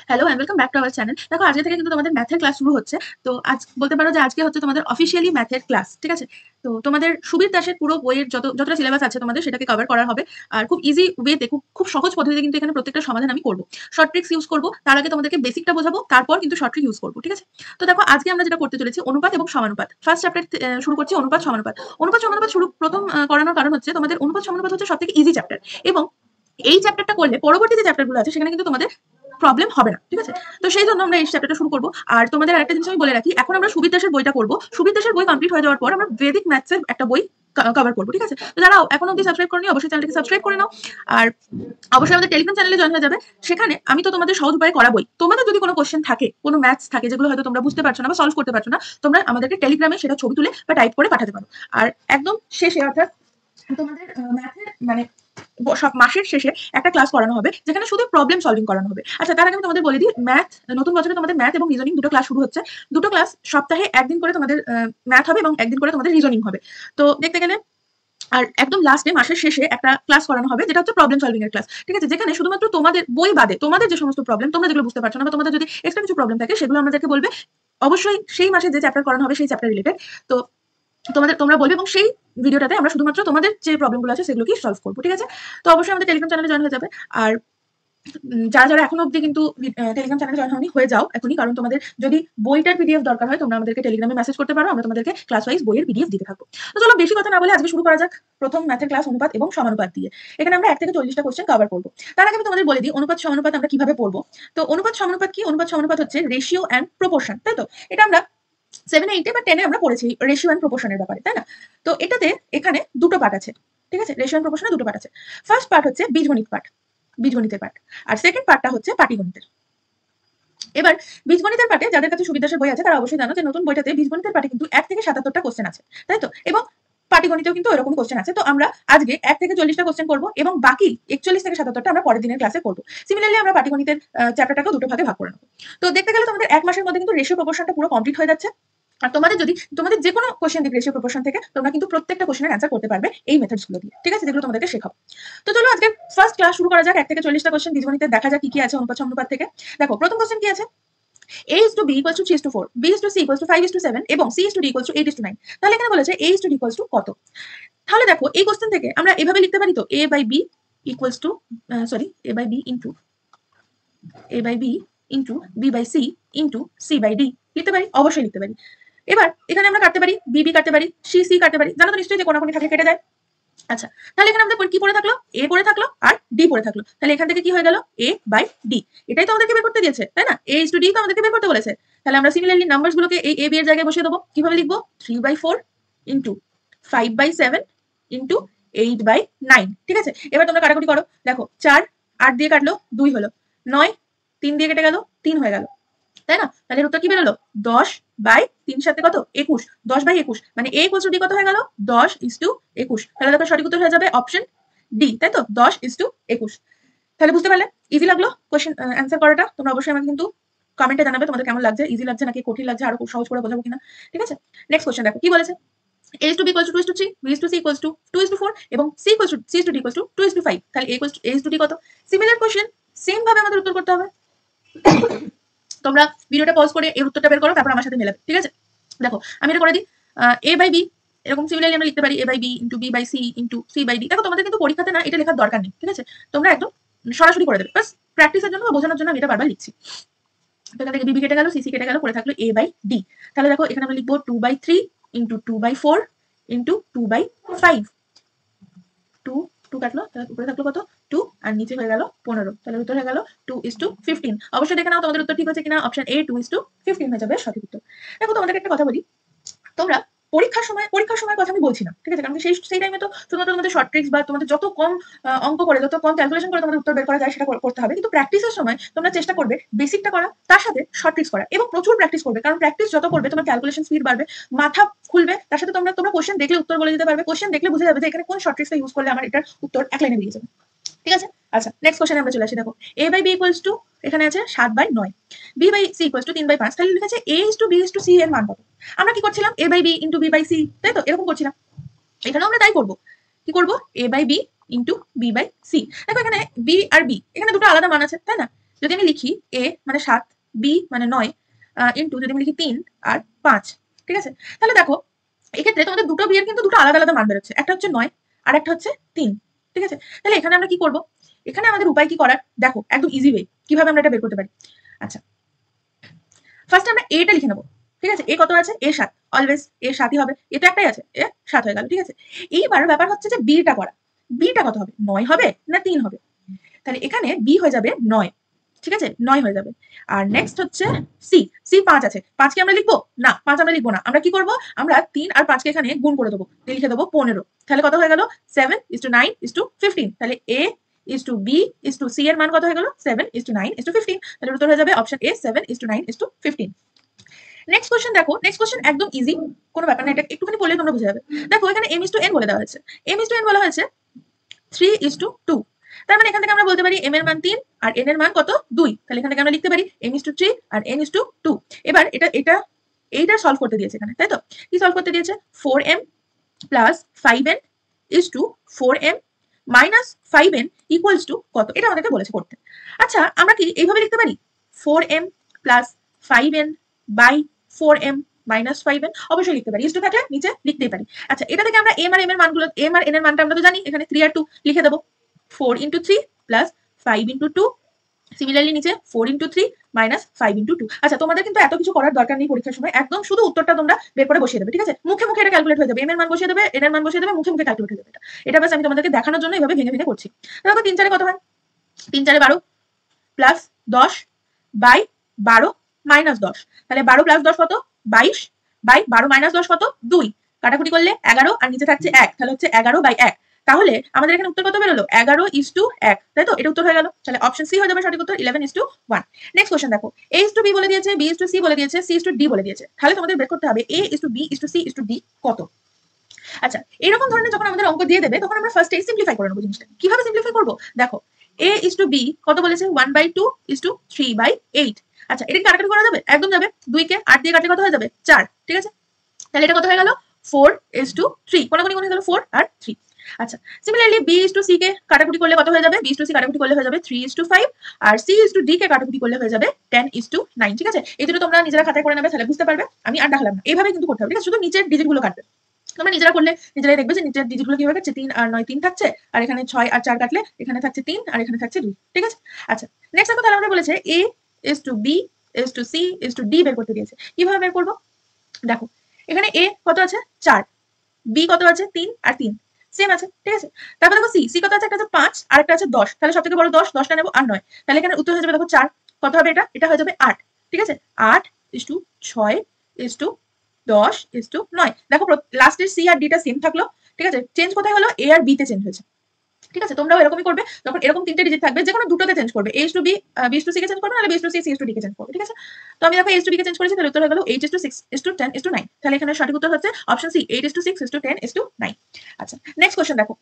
Hello and welcome back to our channel. দেখো আজকে থেকে কিন্তু তোমাদের ম্যাথের ক্লাস শুরু হচ্ছে। তো আজ বলতে পারো যে আজকে হচ্ছে তোমাদের অফিসিয়ালি ম্যাথের ক্লাস, ঠিক আছে? তো তোমাদের সুবীর দাসের পুরো বইয়ের যতটা সিলেবাস আছে তোমাদের সেটাকে কভার করা হবে। আর খুব ইজি ওয়েতে খুব সহজ পদ্ধতিতে কিন্তু এখানে প্রত্যেকটা সমাধান আমি করব। শর্ট ট্রিক্স ইউজ করব, তার আগে তোমাদেরকে বেসিকটা বোঝাবো, তারপর কিন্তু শর্ট ট্রিক ইউজ করব, ঠিক আছে? তো দেখো আজকে আমরা যেটা করতে চলেছি অনুপাত এবং সমানুপাত। ফার্স্ট চ্যাপ্টার শুরু করছি অনুপাত সমানুপাত। অনুপাত সমানুপাত শুরু প্রথম করানোর কারণ হচ্ছে তোমাদের অনুপাত সমানুপাত হচ্ছে সবথেকে ইজি চ্যাপ্টার এবং এই চ্যাপ্টারটা করলে পরবর্তী যে চ্যাপ্টারগুলো আছে সেখানে কিন্তু তোমাদের প্রবলেম হবে না, ঠিক আছে? তো সেই জন্য আমরা এই চ্যাপ্টারটা শুরু করবো। আর তোমাদের আরেকটা জিনিস আমি বলে রাখি, এখন আমরা সুবীর দাসের বইটা করবো। সুবীর দাসের বই কমপ্লিট হয়ে যাওয়ার পর আমরা বেদিক ম্যাথসের একটা বই কভার করবো, ঠিক আছে? তো যারা এখন অব্দি সাবস্ক্রাইব করনি অবশ্যই চ্যানেলটাকে সাবস্ক্রাইব করে নাও। আর অবশ্যই আমাদের টেলিগ্রাম চ্যানেলে জয়েন হয়ে যাবে। সেখানে আমি তো তোমাদের সহজ উপায়ে করাবোই। তোমাদের যদি কোনো কোশ্চেন থাকে, কোনো ম্যাথস থাকে যেগুলো হয়তো তোমরা বুঝতে পারছো না বা সলভ করতে পারছো না, তোমরা আমাদেরকে টেলিগ্রামে সেটা ছবি তুলে বা টাইপ করে পাঠাতে পারো। আর একদম শেষে অর্থাৎ তোমাদের ম্যাথের মানে সব মাসের শেষে একটা ক্লাস করানো হবে যেখানে শুধু প্রবলেম সলভিং করানো হবে। আচ্ছা, তার আগে আমি তোমাদের বলে দিই, ম্যাথ নতুন বছরে তোমাদের ম্যাথ এবং রিজনিং দুটো ক্লাস শুরু হচ্ছে। দুটো ক্লাস সপ্তাহে একদিন করে তোমাদের ম্যাথ হবে এবং একদিন করে তোমাদের রিজনিং হবে। তো দেখতে গেলে আর একদম লাস্টে মাসের শেষে একটা ক্লাস করানো হবে যেটা হচ্ছে প্রবলেম সলভিং এর ক্লাস, ঠিক আছে? যেখানে শুধুমাত্র তোমাদের বই বাদে তোমাদের যে সমস্ত প্রবলেম তোমরা যেগুলো বুঝতে পারছো না বা তোমাদের যদি এক্সট্রা কিছু প্রবলেম থাকে সেগুলো আমাদেরকে বলবে। অবশ্যই সেই মাসে যে চ্যাপ্টার করানো হবে সেই চ্যাপ্টার রিলেটেড। তো তোমরা বলবে এবং সেই ভিডিওটাতে আমরা শুধুমাত্র তোমাদের যে প্রবলেমগুলো আছে সেগুলোকেই সলভ করবো, ঠিক আছে? তো অবশ্যই আমাদের টেলিগ্রাম চ্যানেলে জয়েন হয়ে যাবে। আর যারা এখনো অব্দি কিন্তু টেলিগ্রাম চ্যানেলে জয়েন হয়নি হয়ে যাও এখনই, কারণ তোমাদের যদি বইটার পিডিএফ দরকার হয় তোমরা আমাদেরকে টেলিগ্রামে মেসেজ করতে পারো, আমরা তোমাদেরকে ক্লাস ওয়াইজ বইয়ের পিডিএফ দিতে থাকবো। তো চলো বেশি কথা না বলে আজকে শুরু করা যাক প্রথম ম্যাথের ক্লাস অনুপাত এবং সমানুপাত দিয়ে। এখানে আমরা 1 থেকে 40টা কোশ্চেন কভার করবো। তার আগে আমি তোমাদের বলে দিই অনুপাত সমানুপাত আমরা কিভাবে পড়বো। তো অনুপাত সমানুপাত কি? অনুপাত সমানুপাত হচ্ছে রেশিও অ্যান্ড প্রপোর্শন, তাই তো? এটা আমরা 7 8 বা 10 আমরা পড়েছি রেশিও অ্যান্ড প্রপোর্শনের ব্যাপারে, তাই না? তো এটাতে এখানে দুটো পার্ট আছে, ঠিক আছে? রেশিও অ্যান্ড প্রপোর্শনে দুটো পার্ট আছে। ফার্স্ট পার্ট হচ্ছে বীজগণিত পার্ট, বীজগণিতের পার্ট। আর সেকেন্ড পার্টটা হচ্ছে পাটিগণিতের। এবার বীজগণিতের পার্টে যাদের কাছে সুবিধা বই আছে তারা অবশ্যই জানো যে নতুন বইটাতে বীজগণিতের পার্টে কিন্তু 1 থেকে 77টা কোশ্চেন আছে, তাই তো? এবং পাটিগণিতেও কিন্তু এরকম কোশ্চেন আছে। তো আমরা আজকে 1 থেকে 40টা কোশ্চেন করব এবং বাকি 41 থেকে 77টা আমরা পরের দিনের ক্লাসে করব। সিমিলারলি আমরা পাটিগণিতের চ্যাপ্টারটাকেও দুটো ভাগে ভাগ করে নেব। তো দেখতে গেলে তোমাদের 1 মাসের মধ্যে কিন্তু রেশিও প্রপোর্শনটা পুরো কমপ্লিট হয়ে যাচ্ছে। আর তোমাদের যে কোনো কোশ্চেন দিক রেশিও প্রপোর্শন থেকে তোমরা কিন্তু প্রত্যেকটা কোশ্চেনের অ্যান্সার করতে পারবে এই মেথডস গুলো দিয়ে, ঠিক আছে? যেগুলো তোমাদেরকে শেখাবো। তো চলো আজকে ফার্স্ট ক্লাস শুরু করা যাক। 1 থেকে 40টা কোশ্চেন বীজগণিতে দেখা যাক কি কি আছে অনুপাত অনুপাত থেকে। দেখো প্রথম কোশ্চেন কি আছে? a is to b equals to 3 is to 4, b is to c equals to 5 is to 7 এবং c is to d equals to 8 is to 9। তাহলে এখানে বলেছে a is to d equals to কত? তাহলে দেখো এই কোশ্চেন থেকে আমরা এভাবে লিখতে পারি তো a by b equals to a by b into b by c into c by d লিখতে পারি, অবশ্যই লিখতে পারি। এবার এখানে আমরা কাটতে পারি, b b কাটতে পারি, c c কাটতে পারি, জানো তো নিশ্চয়ই যে কোনাকুনি থাকলে কেটে যায়। আচ্ছা, তাহলে এখানে আমাদের কি পড়ে থাকলো? a পড়ে থাকলো আর d পড়ে থাকলো। তাহলে এখান থেকে কি হয়ে গেল? a by d। এটাই তো আমাদেরকে বের করতে দিয়েছে, তাই না? a is to d তো আমাদেরকে বের করতে বলেছে। তাহলে আমরা সিমিলারলি নাম্বারস গুলোকে এই a b এর জায়গায় বসিয়ে দেবো। কিভাবে লিখবো? 3 by 4 into 5 by 7 into 8 by 9, ঠিক আছে? এবার তোমরা কাটাকুটি করো। দেখো 4 8 দিয়ে কাটলো 2 হলো, 9 3 দিয়ে কেটে গেল 3 হয়ে গেল, তাই না? তাহলে উত্তর কি বেরোলো? 10 বাই 3 সাথে কত? 21। 10 বাই 21 মানে a ইকুয়ালস টু d কত হয়ে গেল? 10 is to 21। তাহলে দেখো সঠিক উত্তর হয়ে যাবে অপশন ডি, তাই তো? 10 is to 21। তাহলে বুঝতে পারলে ইজি লাগলো কোশ্চেন অ্যান্সার করাটা? তোমরা অবশ্যই আমাকে কিন্তু কমেন্টে জানাবে তোমাদের কেমন লাগছে, ইজি লাগছে নাকি কঠিন লাগছে, আরো খুব সহজ করে বোঝাবো কিনা, ঠিক আছে? নেক্সট কোশ্চেন দেখো কি বলেছে? a is to b equals to 2 is to 3, b is to c equals to 2 is to 4 এবং c is to d equals to 2 is to 5। তাহলে a is to d কত? সিমিলার কোশ্চেন, সেম ভাবে আমাদের উত্তর করতে হবে। তোমরা ভিডিওটা পজ করে এর উত্তরটা বের করো, তারপর আমার সাথে মেলাবে, ঠিক আছে? দেখো আমি এটা করে দিই, a by b এরকম সিমিলারলি আমরা লিখতে পারি a by b into b by c into c by d। দেখো তোমাদের কিন্তু পরীক্ষাতে না এটা লেখার দরকার নেই, ঠিক আছে? তোমরা একদম সরাসরি করে দেবে, বাস প্র্যাকটিসের জন্য বা বোঝানোর জন্য আমি এটা বারবার লিখছি। তো এখান থেকে b কেটে গেল, c কেটে গেল, পড়ে থাকলো a by d। তাহলে দেখো এখানে আমরা লিখবো 2 by 3 into 2 by 4 into 2 by 5। 2 কাটলো, তাহলে উপরে থাকলো কত? 2 আর নিচে হয়ে গেল 15। তাহলে উত্তর হয়ে গেল 2 is to 15। অবশ্যই দেখে নাও তোমাদের উত্তর ঠিক হচ্ছে কিনা। অপশন এ 2 is to 15 হয়ে যাবে সঠিক উত্তর। দেখো তোমাদেরকে একটা কথা বলি, তোমরা পরীক্ষার সময় কথা আমি বলছি না, ঠিক আছে? কারণ সেই টাইমে তো শুধুমাত্র তোমাদের শর্ট ট্রিক্স বা তোমাদের যত কম অঙ্ক করে যত কম ক্যালকুলেশন করে তোমাদের উত্তর বের করা যায় সেটা করতে হবে। কিন্তু প্র্যাকটিসের সময় তোমরা চেষ্টা করবে বেসিকটা করা, তার সাথে শর্ট ট্রিক্স করা এবং প্রচুর প্র্যাকটিস করবে। কারণ প্র্যাকটিস যত করবে তোমার ক্যালকুলেশন স্পিড বাড়বে, মাথা খুলবে, তার সাথে তোমরা কোশ্চেন দেখলে উত্তর বলে দিতে পারবে, কোশ্চেন দেখলে বুঝে যাবে যে এখানে কোন শর্ট ট্রিক্সটা ইউজ করলে আমার এটার উত্তর এক লাইনে বেরিয়ে যাবে, ঠিক আছে? আচ্ছা, নেক্সট কোশ্চেনে আমরা চলে আসি। দেখো a by b equals to এখানে আছে 7 by 9, b by c equals to 3 by 5। তাহলে লিখেছে a is to b is to c এর মান কত? আমরা কি করছিলাম? a by b into b by c, তাই তো? এরকম করছিলাম। এখানেও আমরা তাই করব। কি করব? a by b into b by c। দেখো এখানে b আর b এখানে দুটো আলাদা মান আছে, তাই না? যদি আমি লিখি a মানে 7, b মানে 9 ইনটু যদি আমি লিখি 3 আর 5, ঠিক আছে? তাহলে দেখো এক্ষেত্রে তোমাদের দুটো b এর কিন্তু দুটো আলাদা আলাদা মান বেরোচ্ছে, একটা হচ্ছে 9 আর একটা হচ্ছে 3, ঠিক আছে? তাহলে এখানে আমরা কি করব, এখানে আমাদের উপায় কি করার, দেখো একদম ইজি ওয়ে কিভাবে আমরা এটা বের করতে পারি। আচ্ছা, ফার্স্ট আমরা a টা লিখে নেবো, ঠিক আছে? a কত আছে, a 7, অলওয়েজ a 7ই হবে, এ তো একটাই আছে, a 7 হয়ে গেল, ঠিক আছে? এইবার ব্যাপার হচ্ছে যে b টা করা, b টা কত হবে, 9 হবে না 3 হবে? তাহলে এখানে b হয়ে যাবে 9, ঠিক আছে? 9 হয়ে যাবে। আর নেক্সট হচ্ছে সি, সি 5 আছে, 5 কে আমরা লিখবো না, 5 আমরা লিখবো না, আমরা কি করব, আমরা 3 আর 5 কে এখানে গুণ করে দেবো, লিখে দেবো 15। তাহলে কত হয়ে গেল, 7:9:15। তাহলে a b c এর মান কত হয়ে গেল, 7:9:15। তাহলে উত্তর হয়ে যাবে অপশন এ, 7:9:15। নেক্সট কোশ্চেন দেখো, নেক্সট কোশ্চেন একদম ইজি, কোনো ব্যাপার না, এটা একটুখানি পড়লে তোমরা বুঝে যাবে। দেখো এখানে m:n বলে দেওয়া হয়েছে, m:n বলা হয়েছে 3:2। তার মানে এখান থেকে আমরা বলতে পারি m এর মান 3 আর n এর মান কত, 2। তাহলে এখান থেকে আমরা লিখতে পারি m:3 আর n:2। এবার এইটা সলভ করতে দিয়েছে এখানে, তাই তো? কি সলভ করতে দিয়েছে, 4m plus 5n is to 4m minus 5n equals to কত, এটা আমাদেরকে বলেছে করতে। আচ্ছা, আমরা কি এইভাবে লিখতে পারি, 4m plus 5n by 4m minus 5n? অবশ্যই লিখতে পারি, ইজ টু থাকলে নিচে লিখতেই পারি। আচ্ছা, এটা থেকে আমরা m আর n এর মানটা আমরা তো জানি, এখানে 3 আর 2 লিখে দেবো, 4 into 3 plus 5 into 2, সিমিলারলি নিচে 4 into 3 minus 5 into 2। আচ্ছা, তোমাদের কিন্তু এত কিছু করার দরকার নেই পরীক্ষার সময়, একদম শুধু উত্তরটা তোমরা বের করে বসিয়ে দেবে, ঠিক আছে? মুখে মুখে এটা ক্যালকুলেট হয়ে যাবে, m এর মান বসিয়ে দেবে, n এর মান বসিয়ে দেবে, মুখে মুখে ক্যালকুলেট হয়ে যাবে। এটা বাস আমি তোমাদেরকে দেখানোর জন্য এইভাবে ভেঙে ভেঙে করছি। দেখো 3 4 কত হয়, 3 4 12 প্লাস 10 বাই 12 মাইনাস 10। তাহলে 12 প্লাস 10 কত, 22 বাই 12 মাইনাস 10 কত, 2। কাটাকুটি করলে 11 আর নিচে থাকছে 1, তাহলে হচ্ছে 11 বাই 1। তাহলে আমাদের এখানে উত্তর কত বেরোলো, 11:1, তাই তো? এটা উত্তর হয়ে গেল। তাহলে অপশন সি হয়ে যাবে সঠিক উত্তর, 11:1। নেক্সট কোশ্চেন দেখো, a:b বলে দিয়েছে, b:c বলে দিয়েছে, c:d বলে দিয়েছে। তাহলে তোমাদের বের করতে হবে a:b:c:d কত। আচ্ছা, এরকম ধরনের যখন আমাদের অঙ্ক দিয়ে দেবে তখন আমরা ফার্স্টে সিম্পলিফাই করে নেবো জিনিসটা। কিভাবে সিম্পলিফাই করবো, দেখো a:b কত বলেছে, 1/2:3/8। আচ্ছা, এটা কি কাটাকাটি করা যাবে, একদম যাবে, 2 কে 8 দিয়ে কাটলে কত হয়ে যাবে, 4, ঠিক আছে? তাহলে এটা কত হয়ে গেল, 4:3, কোনাকুনি কোন হয়ে গেল 4 আর 3। আচ্ছা, সিমিলারলি b:c কে কাটাকুটি করলে কত হয়ে যাবে, b:c কাটাকুটি করলে হয়ে যাবে 3:5 আর c:d কে কাটাকুটি করলে হয়ে যাবে 10:9, ঠিক আছে? এই দুটো তোমরা নিজেরা খাতায় করে নেবে, তাহলে বুঝতে পারবে, আমি আর দেখালাম না, এইভাবে কিন্তু করতে হবে, ঠিক আছে? শুধু নিচের ডিজিট গুলো কাটবে, তোমরা নিজেরা করলে নিজেরাই দেখবে যে নিচের ডিজিট গুলো কিভাবে কাটছে, 3 আর 9 3 থাকছে, আর এখানে 6 আর 4 কাটলে এখানে থাকছে 3 আর এখানে থাকছে 2, ঠিক আছে? আচ্ছা, নেক্সট দেখো, তাহলে আমরা বলেছে a:b:c:d বের করতে দিয়েছে, কিভাবে বের করব, দেখো এখানে a কত আছে, 4, b কত আছে, 3 আর 3 সেম আছে, ঠিক আছে? তারপর দেখো c কত আছে, একটা আছে 5 আর একটা আছে 10, তাহলে সবথেকে বড় 10, 10টা নেব আর 9। তাহলে এখানে উত্তর হয়ে যাবে, দেখো 4 কত হবে, এটা হয়ে যাবে 8, ঠিক আছে? 8:6:10:9। দেখো লাস্টের c আর d টা সেম থাকলো, ঠিক আছে? চেঞ্জ কোথায় হলো, a আর b তে চেঞ্জ হয়েছে, ঠিক আছে? তোমরাও এরকমই করবে, যখন এরকম তিনটে ডিজিট থাকবে যে কোনো দুটোতে চেঞ্জ করবে, a:b, b:c কে চেঞ্জ করবে, নাহলে b:c, c:d কে চেঞ্জ করবে, ঠিক আছে? তো আমি দেখো a:b কে চেঞ্জ করেছি, তাহলে উত্তর হয়ে গেল 8:6:10:9। তাহলে এখানে সঠিক উত্তর হচ্ছে অপশন সি, 8:6:10:9। আচ্ছা, নেক্সট কোশ্চেন দেখো,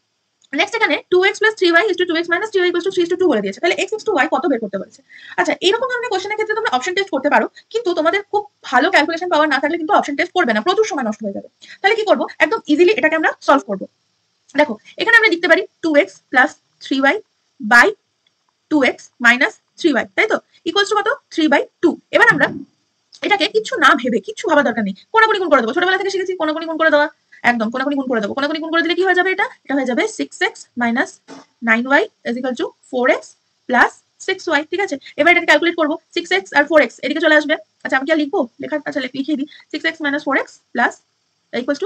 নেক্সট এখানে 2x + 3y 2x - 3y = 3:2 বলে দিয়েছে। তাহলে x = y কত বের করতে বলেছে। আচ্ছা, এরকম ধরনের কোশ্চেনের ক্ষেত্রে তোমরা অপশন টেস্ট করতে পারো, কিন্তু তোমাদের খুব ভালো ক্যালকুলেশন পাওয়ার না থাকলে কিন্তু অপশন টেস্ট করবে না, প্রচুর সময় নষ্ট হয়ে যাবে। তাহলে কি করব, একদম ইজিলি এটাকে আমরা সলভ করব। দেখো এখানে আমরা লিখতে পারি 2x + 3y by 2x - 3y, তাই তো? ইকুয়ালস টু কত, 3/2। এবার আমরা এটাকে কিছু না ভেবে, কিছু ভাবা দরকার নেই, কোনাকুনি গুণ করে দেবো, ছোটবেলা থেকে শিখেছি কোনাকুনি গুণ করে দেওয়া, একদম কোনাকুনি গুণ করে দেবো। কোনাকুনি গুণ করে দিলে কি হয়ে যাবে, এটা হয়ে যাবে 6x - 9y = 4x + 6y, ঠিক আছে? এবার এটাকে ক্যালকুলেট করবো, 6x আর 4x এদিকে চলে আসবে। আচ্ছা, আমি কি আর লিখবো, লেখা, আচ্ছা লিখে দিই, 6x - 4x =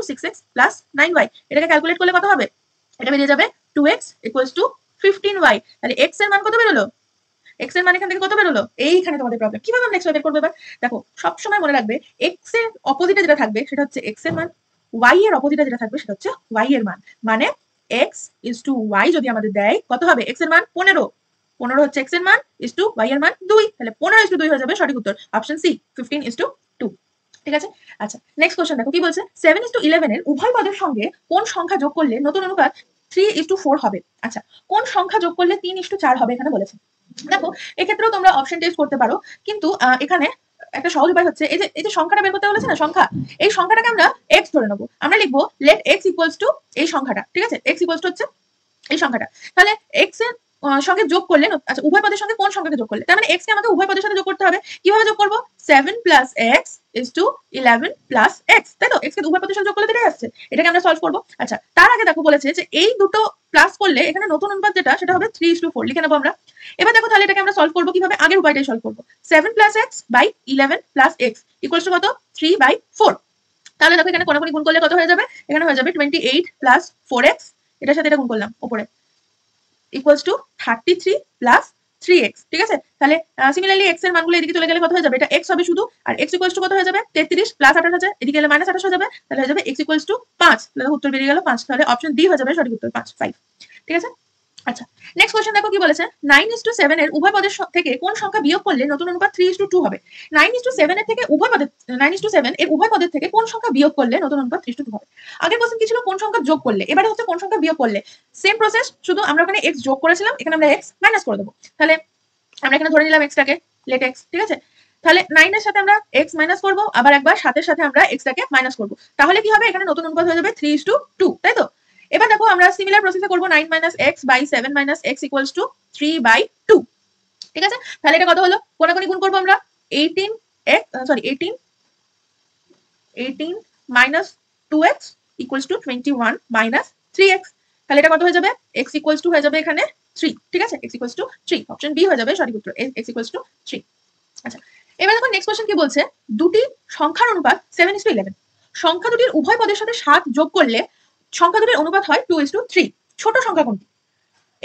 6x + 9y। এটাকে ক্যালকুলেট করলে কত হবে, এটা বেরিয়ে যাবে 2x = 15y। তাহলে x এর মান কত বেরোলো, x এর মান এখান থেকে কত বেরোলো, এইখানে তোমাদের প্রবলেম। কিভাবে আমরা x বের করবো এবার, দেখো সবসময় মনে রাখবে x এর অপোজিটে যেটা থাকবে সেটা হচ্ছে x এর মান, y এর অপোজিটে যেটা থাকবে সেটা হচ্ছে y এর মান। মানে x = y যদি আমাদের দেয়, কত হবে, x এর মান 15 হচ্ছে x এর মান, y এর মান 2, তাহলে 15:2 হয়ে যাবে সঠিক উত্তর, অপশন সি, 15:2, ঠিক আছে? আচ্ছা, নেক্সট কোশ্চেন দেখো, কি বলছে, 7:11 এর উভয় পদের সঙ্গে কোন সংখ্যা যোগ করলে নতুন অনুপাত 3:4 হবে। আচ্ছা, কোন সংখ্যা যোগ করলে 3:4 হবে এখানে বলেছে। দেখো এক্ষেত্রেও তোমরা অপশন টেস্ট করতে পারো, কিন্তু এখানে একটা সহজ উপায় হচ্ছে, এই যে সংখ্যাটা বের করতে বলেছে না, সংখ্যা, এই সংখ্যাটাকে আমরা x ধরে নেবো। আমরা লিখবো let x = এই সংখ্যাটা, ঠিক আছে? x = হচ্ছে এই সংখ্যাটা। তাহলে x এর সঙ্গে যোগ করলে, আচ্ছা উভয় পদের সঙ্গে কোন সংখ্যাকে যোগ করলে, তার মানে x কে আমাকে উভয় পদের সাথে যোগ করতে হবে। কিভাবে যোগ করব? 7 plus x is to 11 plus x, তাই তো? x কে উভয় পদের সাথে যোগ করলে এটাই আসছে, এটাকে আমরা সলভ করব। আচ্ছা তার আগে দেখো বলেছে যে এই দুটো প্লাস করলে এখানে নতুন অনুপাত যেটা সেটা হবে 3:4 লিখে নেবো আমরা। এবার দেখো তাহলে এটাকে আমরা সলভ করব কিভাবে, আগের উপায়টাই সলভ করব। 7 plus x by 11 plus x equals to কত? 3/4। তাহলে দেখো এখানে কোনাকুনি গুণ করলে কত হয়ে যাবে? এখানে হয়ে যাবে 28 প্লাস 4x, এটার সাথে এটা গুণ করলাম উপরে, ইকুয়ালস টু 33 প্লাস 3x, ঠিক আছে? তাহলে সিমিলারলি x এর মানগুলো এদিকে চলে গেলে কত হয়ে যাবে? এটা x হবে শুধু, আর x ইকুয়ালস টু কত হয়ে যাবে? 33 প্লাস 28 আছে, এদিকে গেলে মাইনাস 28 হয়ে যাবে, তাহলে হয়ে যাবে x ইকুয়ালস টু 5। তাহলে উত্তর বেরিয়ে গেল 5, তাহলে অপশন ডি হয়ে যাবে সঠিক উত্তর, 5। ঠিক আছে, আচ্ছা নেক্সট কোশ্চেন দেখো কি বলেছে, 9:7 এর উভয় পদের থেকে কোন সংখ্যা বিয়োগ করলে নতুন অনুপাত 3:2 হবে? 9:7 এর থেকে উভয় পদের 9:7 এর উভয় পদের থেকে কোন সংখ্যা বিয়োগ করলে নতুন অনুপাত 3:2 হবে? আগের কোশ্চেন কি ছিল? কোন সংখ্যা যোগ করলে, এবারে হচ্ছে কোন সংখ্যা বিয়োগ করলে। সেম প্রসেস, শুধু আমরা ওখানে x যোগ করেছিলাম, এখানে আমরা x মাইনাস করে দেবো। তাহলে আমরা এখানে ধরে নিলাম x টাকে, লেট x, ঠিক আছে? তাহলে 9 এর সাথে আমরা x মাইনাস করব, আবার একবার 7 এর সাথে আমরা x টাকে মাইনাস করব, তাহলে কি হবে? এখানে নতুন অনুপাত হয়ে যাবে 3:2, তাই তো? এবার দেখো আমরা সিমিলার প্রসেসে করব 9 minus x by 7 minus x equals to 3/2, ঠিক আছে? তাহলে এটা কত হলো? কোনাকুনি গুণ করব আমরা, 18 minus 2x equals to 21 minus 3x, তাহলে এটা কত হয়ে যাবে? x ইকুয়ালস টু হয়ে যাবে এখানে 3, ঠিক আছে? x equals to 3, option B হয়ে যাবে সঠিক উত্তর, x ইকুয়ালস টু 3। আচ্ছা এবার দেখো নেক্সট কোশ্চেন কি বলছে, দুটি সংখ্যার অনুপাত 7:11, সংখ্যা দুটির উভয় পদের সাথে 7 যোগ করলে সংখ্যা দুটির অনুপাত হয় 2:3, ছোট সংখ্যা কোনটি?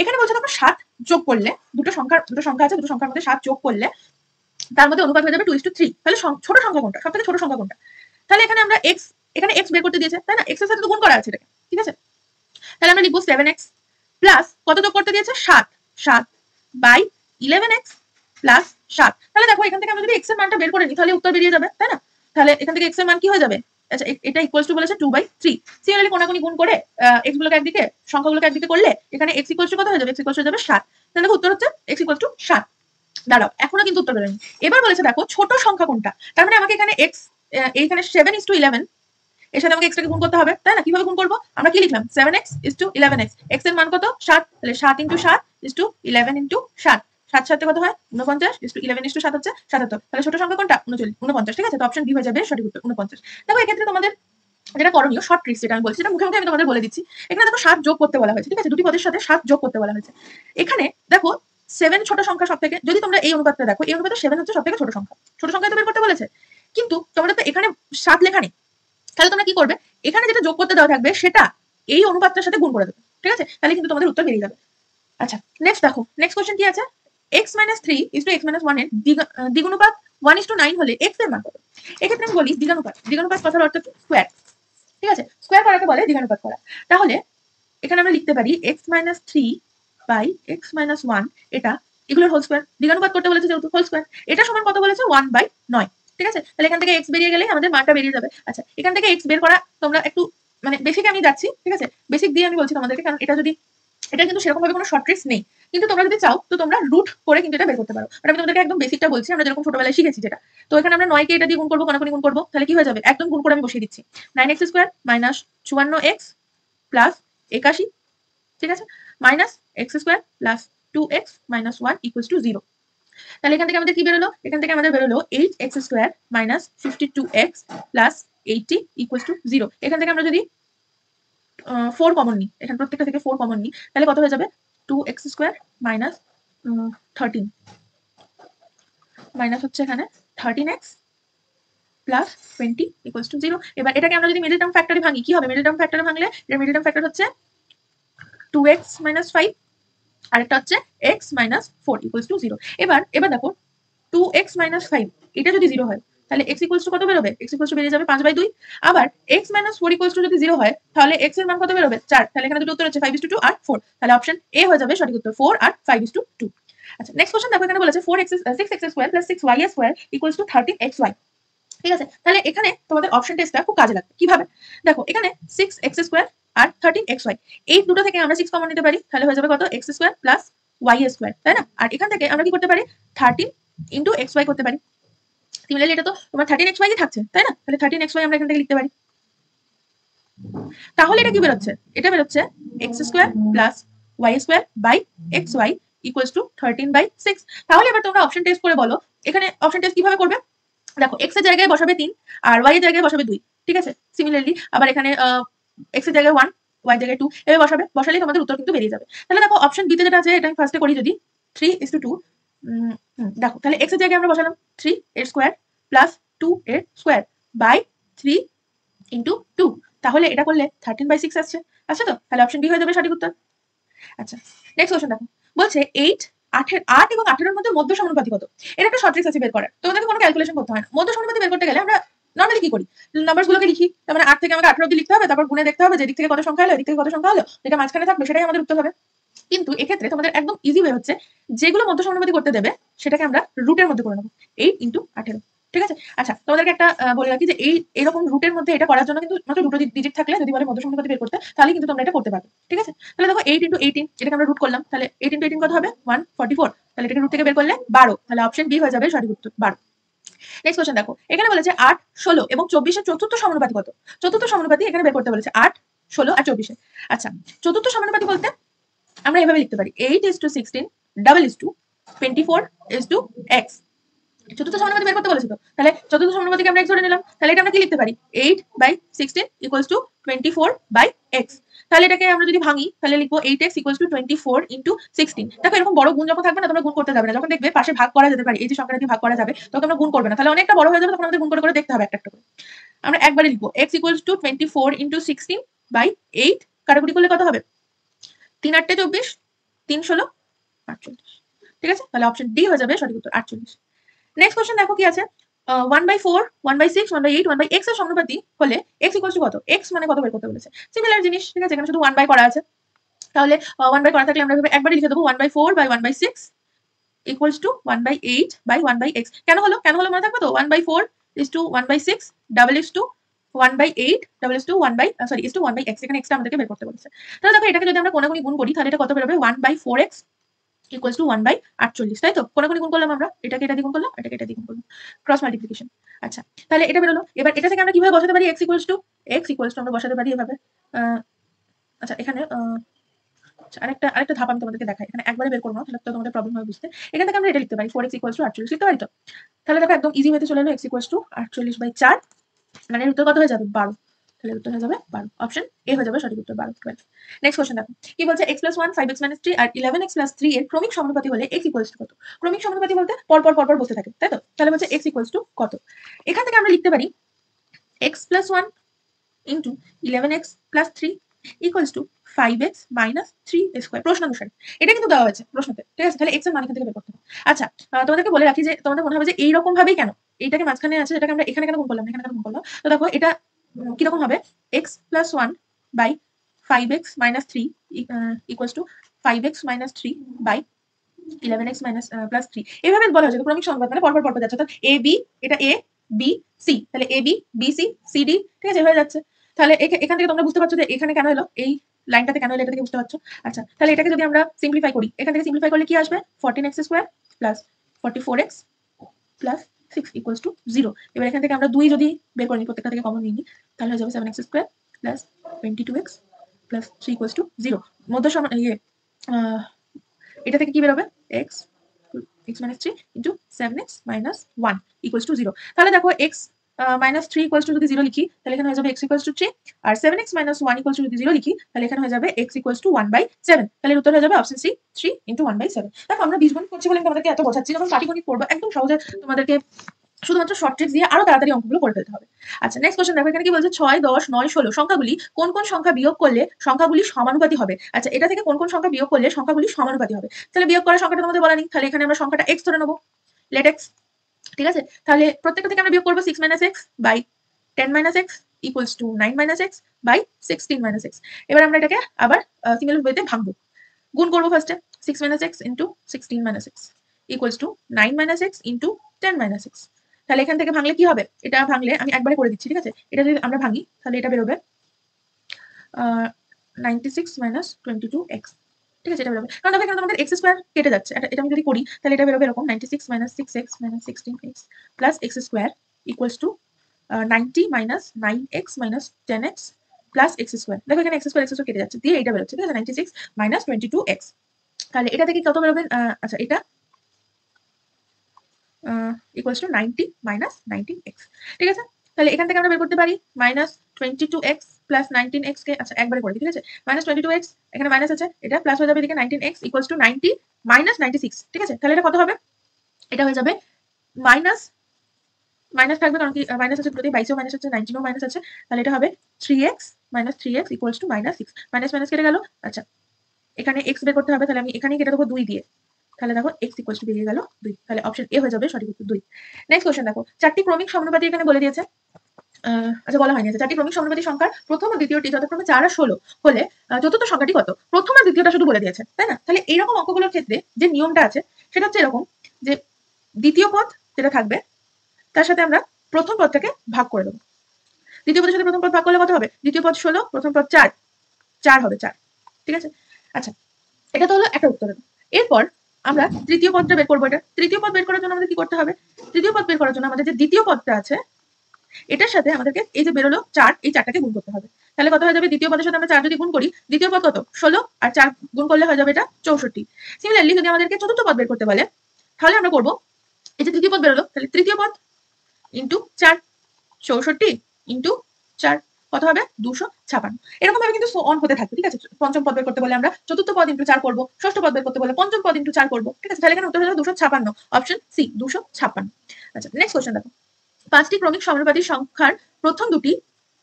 এখানে বলছে দেখো 7 যোগ করলে, দুটো সংখ্যা আছে, দুটো সংখ্যার মধ্যে 7 যোগ করলে তার মধ্যে অনুপাত হয়ে যাবে 2:3, তাহলে ছোট সংখ্যা কোনটা, সবথেকে ছোট সংখ্যা কোনটা? তাহলে এখানে আমরা এখানে x বের করতে দিয়েছে, তাই না? x এর সাথে তো গুণ করা আছে এটাকে, ঠিক আছে? তাহলে আমরা লিখবো 7x প্লাস কত যোগ করতে দিয়েছে? 7 বাই 11x প্লাস 7। তাহলে দেখো এখান থেকে আমরা যদি x এর মানটা বের করে নিই তাহলে উত্তর বেরিয়ে যাবে, তাই না? তাহলে এখান থেকে x এর মান কি হয়ে যাবে? আচ্ছা এটা ইকুয়ালস টু বলেছে 2/3। সিমিলারলি কোনাকুনি গুণ করে x গুলোকে একদিকে, সংখ্যাগুলোকে একদিকে করলে এখানে x ইকুয়ালস টু কত হয়ে যাবে? x ইকুয়ালস হয়ে যাবে 7। তাহলে উত্তর হচ্ছে x ইকুয়ালস টু 7। দাঁড়াও, এখনো কিন্তু উত্তর বেরোয়নি। এবার বলেছে দেখো ছোট সংখ্যা কোনটা, তার মানে আমাকে এখানে x, এইখানে 7:11 এর সাথে আমাকে x টাকে গুণ করতে হবে, তাই না? কিভাবে গুণ করবো? আমরা কি লিখলাম? 7x is to 11x, x এর মান কত? 7, তাহলে 7 into 7 is to 11 into 7, 7 সাথে কত হয়? 49 is to 11 is to 7 হচ্ছে 77। তাহলে ছোট সংখ্যা কোনটা? 49, ঠিক আছে? তো অপশন বি হয়ে যাবে সঠিক উত্তর, 49। দেখো এক্ষেত্রে তোমাদের যেটা করণীয়, শর্ট ট্রিক্স যেটা আমি বলছি, সেটা মুখে মুখে আমি তোমাদের বলে দিচ্ছি। এখানে দেখো 7 যোগ করতে বলা হয়েছে, ঠিক আছে? দুটি পদের সাথে 7 যোগ করতে বলা হয়েছে। এখানে দেখো 7 ছোট সংখ্যা সব থেকে, যদি তোমরা এই অনুপাতটা দেখো, এই অনুপাতে 7 হচ্ছে সব থেকে ছোট সংখ্যা, ছোট সংখ্যা তো বের করতে বলেছে, কিন্তু তোমাদের তো এখানে 7 লেখা নেই। তাহলে তোমরা কি করবে? এখানে যেটা যোগ করতে দেওয়া থাকবে সেটা এই অনুপাতটার সাথে গুণ করে দেবে, ঠিক আছে? তাহলে কিন্তু তোমাদের উত্তর বেরিয়ে যাবে। আচ্ছা নেক্সট দেখো, নেক্সট কোশ্চেন কি আছে, x - 3 is to x - 1 এর দ্বিগুণানুপাত 1:9 হলে x এর মান কত? এক্ষেত্রে আমি বলি দ্বিগুণানুপাত কথার অর্থ কি? স্কয়ার, ঠিক আছে? স্কয়ার করাকে বলে দ্বিগুণানুপাত করা। তাহলে এখানে আমরা লিখতে পারি x - 3 বাই x - 1, এটা এগুলোর হোল স্কয়ার, দ্বিগুণানুপাত করতে বলেছে যেহেতু হোল স্কয়ার, এটা সমান কত বলেছে? 1/9, ঠিক আছে? তাহলে এখান থেকে x বেরিয়ে গেলে আমাদের মানটা বেরিয়ে যাবে। আচ্ছা এখান থেকে x বের করা তোমরা একটু মানে বেসিকে আমি যাচ্ছি, ঠিক আছে? বেসিক দিয়ে আমি বলছি তোমাদেরকে, কারণ এটা কিন্তু সেরকম ভাবে কোনো শর্ট ট্রিক্স নেই, কিন্তু তোমরা যদি চাও তো তোমরা রুট করে কিন্তু এটা বের করতে পারো। আমি তোমাদেরকে একদম বেসিকটা বলছি, আমরা যেরকম ছোটবেলায় শিখেছি যেটা। তো এখানে আমরা 9 কে এটা দিয়ে গুণ করবো, কোনাকুনি গুণ করবো, তাহলে কি হয়ে যাবে? একদম গুণ করে আমি বসিয়ে দিচ্ছি, 9x² - 54x প্লাস 81, ঠিক আছে? Minus x² plus 2x - 1 equals two 0। তাহলে এখান থেকে আমাদের কি বেরোলো? এখান থেকে আমাদের বেরোলো 8x² - 52x plus 80 equals to 0। এখান থেকে আমরা যদি 4 কমন নিই, এখানে প্রত্যেকটা থেকে 4 কমন নিই, তাহলে কত হয়ে যাবে? 2x² মাইনাস 13 মাইনাস হচ্ছে এখানে 13x প্লাস 20 ইকুয়ালস টু 0। এবার এটাকে আমরা যদি মিডল টার্ম ফ্যাক্টরে ভাঙি, কি হবে? মিডল টার্ম ফ্যাক্টরে ভাঙলে এর মিডল টার্ম ফ্যাক্টর হচ্ছে 2x - 5, আরেকটা হচ্ছে x - 4 ইকুয়ালস টু 0। এবার দেখো 2x - 5 এটা যদি 0 হয় তাহলে x ইকুয়ালস টু কত বেরোবে? x ইকুয়ালস টু বেরিয়ে যাবে 5/2। আবার x - 4 ইকুয়ালস টু যদি 0 হয় তাহলে x এর মান কত বেরোবে? 4। তাহলে এখানে দুটো উত্তর হচ্ছে 5:2 আর 4। তাহলে অপশন এ হয়ে যাবে সঠিক উত্তর, 4 আর 5:2। আচ্ছা নেক্সট কোশ্চেন দেখো, এখানে বলেছে 6x² + 6y² equals to 13xy, ঠিক আছে? তাহলে এখানে তোমাদের অপশন টেস্টটা খুব কাজে লাগবে। কিভাবে? দেখো এখানে 6x² আর 13xy, এই দুটো থেকে আমরা 6 কমন নিতে পারি, তাহলে হয়ে যাবে কত? x² + y², তাই না? আর এখান থেকে আমরা কি করতে পারি? 13 ইনটু xy করতে পারি। সিমিলারলি এটা তো তোমার 13xy ই থাকছে, তাই না? তাহলে 13xy আমরা এখান থেকে লিখতে পারি। তাহলে এটা কি বেরোচ্ছে? এটা বেরোচ্ছে x² y square by x y equals to 13/6। তাহলে এবার তোমরা অপশন টেস্ট করে বলো, এখানে অপশন টেস্ট কিভাবে করবে? দেখো এক্স এর জায়গায় বসাবে 3 আর ওয়াই এর জায়গায় বসাবে 2, ঠিক আছে? সিমিলারলি আবার এখানে এক্স এর জায়গায় 1, ওয়াই এর জায়গায় 2 এভাবে বসাবে, বসালেই তোমাদের উত্তর কিন্তু বেরিয়ে যাবে। তাহলে দেখো অপশন বি তে যেটা আছে এটা আমি ফার্স্টে করি, যদি 3:2, দেখো তাহলে এক্স এর জায়গায় আমরা বসালাম 3 এর স্কোয়ার প্লাস 2 এর স্কোয়ার বাই 3 ইন্টু 2, তাহলে এটা করলে 13/6 আসছে। আচ্ছা, তো তাহলে অপশন বি হয়ে যাবে সঠিক উত্তর। আচ্ছা, নেক্সট কোশ্চেন দেখো, বলছে 8 এবং 18 মধ্যে মধ্য সমানুপাতি কত? এর একটা শর্ট ট্রিক্স আছে বের করার, তোমাদেরকে কোনো ক্যালকুলেশন করতে হয় না। মধ্য সমানুপাতি বের করতে গেলে আমরা নর্মালি কি করি, নাম্বারস গুলোকে লিখি, তার মানে 8 থেকে আমাকে 18 অবধি লিখতে হবে, তারপর গুণে দেখতে হবে যে দিক থেকে কত সংখ্যা হলো, এদিক থেকে কত সংখ্যা হলো, যেটা মাঝখানে থাকবে সেটাই আমাদের উত্তর হবে। কিন্তু এক্ষেত্রে তোমাদের একদম ইজি ওয়ে হচ্ছে, যেগুলো মধ্য সমানুপাতি করতে দেবে সেটাকে আমরা রুটের মধ্যে করে নেবো, 8 ইন্টু 18, ঠিক আছে? আচ্ছা, তোমাদেরকে একটা বলে রাখি যে এইরকম রুটের মধ্যে এটা করার জন্য কিন্তু মাত্র দুটো ডিজিট থাকলে, যদি বলে মধ্য সমানুপাতি বের করতে, তাহলে কিন্তু তোমরা এটা করতে পারবে, ঠিক আছে? তাহলে দেখো 8 ইন্টু 18 এটাকে আমরা রুট করলাম, তাহলে 8 ইন্টু 18 কত হবে? 144, তাহলে এটাকে রুট থেকে বের করলে 12, তাহলে অপশন বি হয়ে যাবে সঠিক উত্তর, 12। নেক্সট কোশ্চেন দেখো, এখানে বলেছে 8, 16 এবং 24 এর চতুর্থ সমানুপাতি কত? চতুর্থ সমানুপাতি এখানে বের করতে বলেছে 8, 16 আর 24। আচ্ছা, চতুর্থ সমানুপাতি বলতে আমরা এভাবে লিখতে পারি 8:16 24:x। চতুর্থ সমানুপাতি বের করতে বলেছে, তো তাহলে চতুর্থ সমানুপাতিকে আমরা x ধরে নিলাম, তাহলে এটা আমরা কি লিখতে পারি 8/16 ইকুয়ালস টু 24/x। তাহলে এটাকে আমরা যদি ভাঙি তাহলে লিখবো 8x ইকুয়ালস টু 24 ইন্টু 16। দেখো এরকম বড় গুণ যখন থাকবে না, তোমরা গুণ করতে যাবে না, যখন দেখবে পাশে ভাগ করা যেতে পারে, এই যে সংখ্যাটা দিয়ে ভাগ করা যাবে, তখন তোমরা গুণ করবে না, তাহলে অনেকটা বড় হয়ে যাবে, তখন আমাদের গুণ করে করে দেখতে হবে একটা একটা করে। আমরা একবারে লিখবো x ইকুয়ালস টু 24 ইন্টু 16/8, কাটাকুটি করলে কত হবে? 3 8 24, 3 16 48, ঠিক আছে? তাহলে অপশন ডি হয়ে যাবে সঠিক উত্তর, 48। নেক্সট কোশ্চেন দেখো কি আছে, 1/4, 1/6, 1/8, 1/x এর সমানুপাতি হলে x ইকুয়ালস টু কত? x মানে কত বের করতে বলেছে, সিমিলার জিনিস, ঠিক আছে? এখানে শুধু 1 বাই করা আছে, তাহলে 1 বাই করা থাকলে আমরা এভাবে একবারই লিখে দেবো 1/4 by 1/6 equals to 1/8 by 1/x। কেন হলো মনে থাকবে তো? 1/4 is to 1/6 double is to 1/8 double is to 1/x, এখানে x টা আমাদেরকে বের করতে বলেছে। তাহলে দেখো এটাকে যদি আমরা কোনাকুনি গুণ করি তাহলে এটা কত বেরোবে? 1/4x ইকুয়ালস টু 1/48, তাই তো? কোনাকুনি গুণ করলাম আমরা, এটাকে এটা দিয়ে গুণ করলাম, এটাকে এটা দিয়ে গুণ করলাম, ক্রস মাল্টিপ্লিকেশন। আচ্ছা, তাহলে এটা বেরোলো। এবার এটা থেকে আমরা কিভাবে বসাতে পারি x ইকুয়ালস টু আমরা বসাতে পারি এভাবে। আচ্ছা, এখানে আরেকটা ধাপ আমি তোমাদেরকে দেখাই, এখানে একবারে বের করবো না, তাহলে তো তোমাদের প্রবলেম হবে বুঝতে। এখান থেকে আমরা এটা লিখতে পারি 4x ইকুয়ালস টু 48 লিখতে পারি তো? তাহলে দেখো একদম ইজি ওয়েতে চলে এলো, x ইকুয়ালস টু 48/4, মানে উত্তর কত হয়ে যাবে? 12। তাহলে উত্তর হয়ে যাবে 12, অপশন এ হয়ে যাবে সঠিক উত্তর, 12, 12। নেক্সট কোশ্চেন দেখো কি বলছে, x+1, 5x - 3 আর 11x+3 এর ক্রমিক সমানুপাতি হলে x ইকুয়ালস টু কত? ক্রমিক সমানুপাতি বলতে পরপর বসে থাকে, তাই তো? তাহলে বলছে x ইকুয়ালস টু কত? এখান থেকে আমরা লিখতে পারি x+1 into 11x+3 equals to 5x - 3 square, প্রশ্ন অনুসারে এটা কিন্তু দেওয়া হয়েছে প্রশ্নতে, ঠিক আছে? তাহলে x এর মান এখান থেকে বের করতে হবে। আচ্ছা, তোমাদেরকে বলে রাখি যে তোমাদের মনে হবে যে এইরকম ভাবেই কেন এইটাকে মাঝখানে আছে, যেটাকে আমরা এখানে কেন গুণ করলাম, এখানে কেন গুণ করলাম? তো দেখো এটা কিরকম হবে, x+1 by 5x - 3 equals to 5x - 3 by 11x + 3, এভাবে বলা হয়েছে ক্রমিক সংখ্যা, মানে পরপর যাচ্ছে, অর্থাৎ a b, এটা a b c, তাহলে a b b c c d, ঠিক আছে? হয়ে যাচ্ছে। তাহলে এখান থেকে তোমরা বুঝতে পারছো যে এখানে কেন এলো, এই লাইনটাতে কেন এলো, এটা থেকে বুঝতে পারছো। আচ্ছা, তাহলে এটাকে যদি আমরা সিম্পলিফাই করি, এখান থেকে সিম্পলিফাই করলে কি আসবে? 14x² plus 44x plus 6 equals to 0। এবার এখান থেকে আমরা 2 যদি বের করি, প্রত্যেকটা থেকে কমন নিই, তাহলে হয়ে যাবে 7x² plus 22x plus 3 equals to 0। মধ্য সমান এটা থেকে কি বেরোবে? x - 3 into 7x - 1 equals two 0। তাহলে দেখো x - 3 ইকুয়ালস টু যদি 0 লিখি তাহলে এখানে হয়ে যাবে x ইকুয়ালস টু 3, আর 7x - 1 ইকুয়ালস টু যদি 0 লিখি তাহলে এখানে হয়ে যাবে x ইকুয়ালস টু 1/7। তাহলে উত্তর হয়ে যাবে অপশন সি, 3 ইন্টু 1/7। দেখো আমরা বীজগণিত করছি বলে তোমাদেরকে এত বোঝাচ্ছি, যখন পাটিগণিত করবো একদম সহজে তোমাদেরকে শুধুমাত্র শর্ট ট্রিক্স দিয়ে আরো তাড়াতাড়ি অঙ্কগুলো করে ফেলতে হবে। আচ্ছা, নেক্সট কোশ্চেন দেখো, এখানে কি বলছে 6, 10, 9, 16 সংখ্যাগুলি কোন কোন সংখ্যা বিয়োগ করলে সংখ্যাগুলি সমানুপাতি হবে? আচ্ছা, এটা থেকে কোন কোন সংখ্যা বিয়োগ করলে সংখ্যাগুলি সমানুপাতি হবে? তাহলে বিয়োগ করার সংখ্যাটা তোমাদের বলা নেই, তাহলে এখানে আমরা সংখ্যাটা x ধরে নেবো, লেট x, ঠিক আছে? তাহলে প্রত্যেকটা থেকে আমরা বিয়োগ করবো 6 - x by 10 - x equals to 9 - x by 16 - x। এবার আমরা এটাকে আবার সিমিলার ওয়েতে ভাঙবো, গুণ করবো ফার্স্টে 6 - x into 16 - x equals to 9 - x into 10 - x। তাহলে এখান থেকে ভাঙলে কি হবে? এটা ভাঙলে আমি একবারে করে দিচ্ছি, ঠিক আছে? এটা যদি আমরা ভাঙি তাহলে এটা বেরোবে 96 - 22x, ঠিক আছে? এটা বেরোবে, কারণ দেখো এখানে তোমাদের x² কেটে যাচ্ছে, এটা আমি যদি করি তাহলে এটা বেরোবে এরকম 96 - 6x - 16x plus x² equals to 90 - 9x - 10x plus x square. দেখো এখানে এক্স স্কোয়ার কেটে যাচ্ছে, দিয়ে এটা বেরোচ্ছে, ঠিক আছে, 96 মাইনাস 22x। তাহলে এটা থেকে কত বেরোবে? আচ্ছা, এটা ইকুয়ালস টু 90 মাইনাস 19x, ঠিক আছে। তাহলে এখান থেকে আমরা বের করতে পারি মাইনাস 22x প্লাস 19x কে, আচ্ছা একবারে করে দিই, ঠিক আছে, মাইনাস 22x, এখানে মাইনাস আছে, এটা প্লাস হয়ে যাবে এদিকে 19x ইকুয়ালস টু 90 মাইনাস 96, ঠিক আছে। তাহলে এটা কত হবে? এটা হয়ে যাবে মাইনাস মাইনাস থাকবে, কারণ কি মাইনাস আছে দুটোতেই, 22 মাইনাস আছে, 19 মাইনাস আছে, তাহলে এটা হবে 3x minus 3x equals to minus 6, minus minus কেটে গেল। আচ্ছা, এখানে x বের করতে হবে, তাহলে আমি এখানেই কেটে দেবো 2 দিয়ে, তাহলে দেখো x ইকুয়ালস টু বেরিয়ে গেল 2, তাহলে অপশন এ হয়ে যাবে সঠিক উত্তর 2। নেক্সট কোশ্চেন দেখো, চারটি ক্রমিক সমানুপাতি এখানে বলে দিয়েছে, আচ্ছা বলা হয়নি, চারটি ক্রমিক সমানুপাতি সংখ্যার প্রথম ও দ্বিতীয়টি যথাক্রমে 4 আর 16 হলে চতুর্থ সংখ্যাটি কত? প্রথম আর দ্বিতীয়টা শুধু বলে দিয়েছে, তাই না? তাহলে এইরকম অঙ্কগুলোর ক্ষেত্রে যে নিয়মটা আছে সেটা হচ্ছে এরকম, যে দ্বিতীয় পদ যেটা থাকবে তার সাথে আমরা প্রথম পদটাকে ভাগ করে দেবো। দ্বিতীয় পদের সাথে প্রথম পদ ভাগ করলে কত হবে? দ্বিতীয় পদ 16, প্রথম পদ 4 হবে 4, ঠিক আছে। আচ্ছা, এটা তো হলো একটা উত্তর। এরপর আমরা তৃতীয় পদটা বের করবো। এটা তৃতীয় পদ বের করার জন্য আমাদের কি করতে হবে? তৃতীয় পদ বের করার জন্য আমাদের যে দ্বিতীয় পদটা আছে এটার সাথে আমাদেরকে এই যে বেরোলো 4, এই 4টাকে গুণ করতে হবে। তাহলে কত হয়ে যাবে? দ্বিতীয় পদের সাথে আমরা 4 যদি গুণ করি, দ্বিতীয় পদ কত? 16, আর 4 গুণ করলে হয়ে যাবে এটা 64। সিমিলারলি যদি আমাদেরকে চতুর্থ পদ বের করতে বলে, তাহলে আমরা করবো, এই যে তৃতীয় পদ বেরোলো, তাহলে তৃতীয় পদ ইন্টু 4, 64 ইন্টু 4 কত হবে? 256। এরকম ভাবে কিন্তু অন হতে থাকবে, ঠিক আছে। পঞ্চম পদ বের করতে বলে আমরা চতুর্থ পদ ইন্টু 4 করবো, ষষ্ঠ পদ বের করতে বলে পঞ্চম পদ ইন্টু 4 করবো, ঠিক আছে। তাহলে এখানে উত্তর হলো 256, অপশন সি 256। আচ্ছা, নেক্সট কোশ্চেন দেখো, 5টি ক্রমিক সমানুপাতি সংখ্যার প্রথম দুটি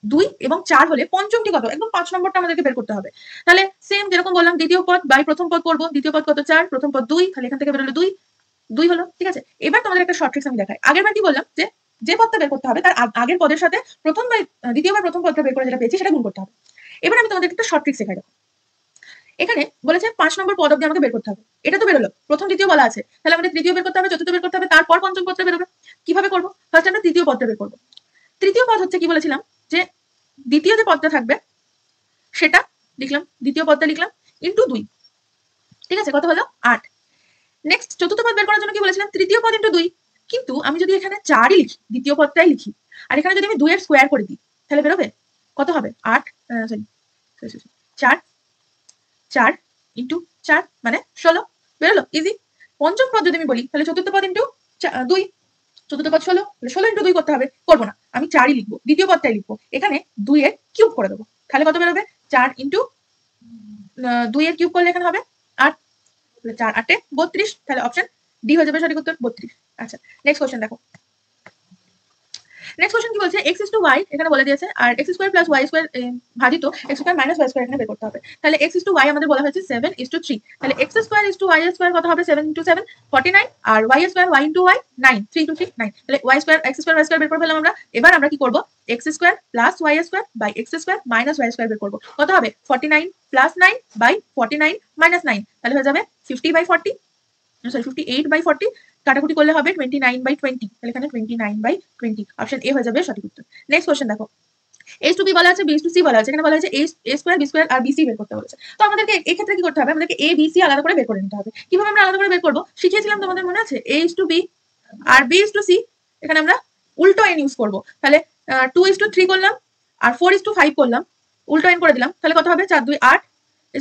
2 এবং 4 হলে পঞ্চমটি কত? একদম 5 নম্বরটা আমাদেরকে বের করতে হবে। তাহলে সেম যেরকম বললাম, দ্বিতীয় পদ বাই প্রথম পদ করবো, দ্বিতীয় পদ কত? 4, প্রথম পদ 2, তাহলে এখান থেকে বেরোলো 2 হলো, ঠিক আছে। এবার তোমাদের একটা শর্ট ট্রিক্স আমি দেখাই। আগের বার কি বললাম, যে পদটা বের করতে হবে তার আগের পদের সাথে প্রথম বাই দ্বিতীয়বার প্রথম পদটা বের করে যেটা পেয়েছি সেটা গুণ করতে হবে। এবার আমি তোমাদের একটা শর্ট ট্রিক্স শেখাই। দেখো, এখানে বলেছে 5 নম্বর পদ অবধি আমাকে বের করতে হবে। এটা তো বেরোলো, প্রথম দ্বিতীয় বলা আছে, তাহলে আমাদের তৃতীয় বের করতে হবে, চতুর্থ বের করতে হবে, তারপর পঞ্চম পদটা বেরোবে। কিভাবে করবো? ফার্স্ট আমরা তৃতীয় পদটা বের করবো। তৃতীয় পদ হচ্ছে কি বলেছিলাম, যে দ্বিতীয় যে পদটা থাকবে সেটা লিখলাম, দ্বিতীয় পদটা লিখলাম ইন্টু 2, ঠিক আছে, কত হলো? 8। নেক্সট চতুর্থ পদ বের করার জন্য কি বলেছিলাম? তৃতীয় পদ ইন্টু 2, কিন্তু আমি যদি এখানে 4ই লিখি, দ্বিতীয় পদটাই লিখি, আর এখানে যদি আমি 2 এর স্কোয়ার করে দিই, তাহলে বেরোবে কত হবে? 8, সরি 4 ইন্টু 4 মানে 16, বেরোলো, ইজি। পঞ্চম পদ যদি আমি বলি, তাহলে চতুর্থ পদ ইন্টু 2, চতুর্থ পদ 16, তাহলে 16 ইন্টু 2 করতে হবে, করবো না, আমি 4ই লিখবো, দ্বিতীয় পদটাই লিখবো, এখানে 2 এর কিউব করে দেবো, তাহলে কত বেরোবে? 4 ইন্টু 2 এর কিউব করলে এখানে হবে 8, 4 8 32, তাহলে অপশন ডি হয়ে যাবে সঠিক উত্তর 32। আচ্ছা, নেক্সট কোশ্চেন দেখো, নেক্সট কোশ্চেন কি বলছে? x is to y এখানে বলে দিয়েছে, আর x square plus y square ভাজিত x square minus y square এখানে বের করতে হবে। তাহলে x is to y আমাদের বলা হয়েছে 7 is to 3, তাহলে x square is to y square কত হবে? 7 into 7 49, আর y square y into y 9, 3 into 3 9, তাহলে y square x square y square বের করে ফেললাম আমরা। এবার আমরা কি করব? x square plus y square by x square minus y square বের করব। কত হবে? 49 প্লাস 9 বাই 49 মাইনাস 9, তাহলে হয়ে যাবে 50/40, সরি 58/40, কাটাকুটি করলে হবে 29/20, তাহলে এখানে 29/20, অপশন এ হয়ে যাবে সঠিক উত্তর। নেক্সট কোশ্চেন দেখো, a to b বলা আছে, b to c বলা আছে, এখানে বলা আছে a স্কয়ার b স্কয়ার আর bc বের করতে বলেছে। তো আমাদেরকে এই ক্ষেত্রে কি করতে হবে? আমাদেরকে a b c আলাদা করে বের করে নিতে হবে। কিভাবে আমরা আলাদা করে বের করব শিখিয়েছিলাম, তোমাদের মনে আছে? a to b R b to c, এখানে আমরা উল্টো n ইউজ করব। তাহলে 2 to 3 করলাম আর 4 to 5 করলাম, উল্টো n করে দিলাম, তাহলে কত হবে? 4 2 8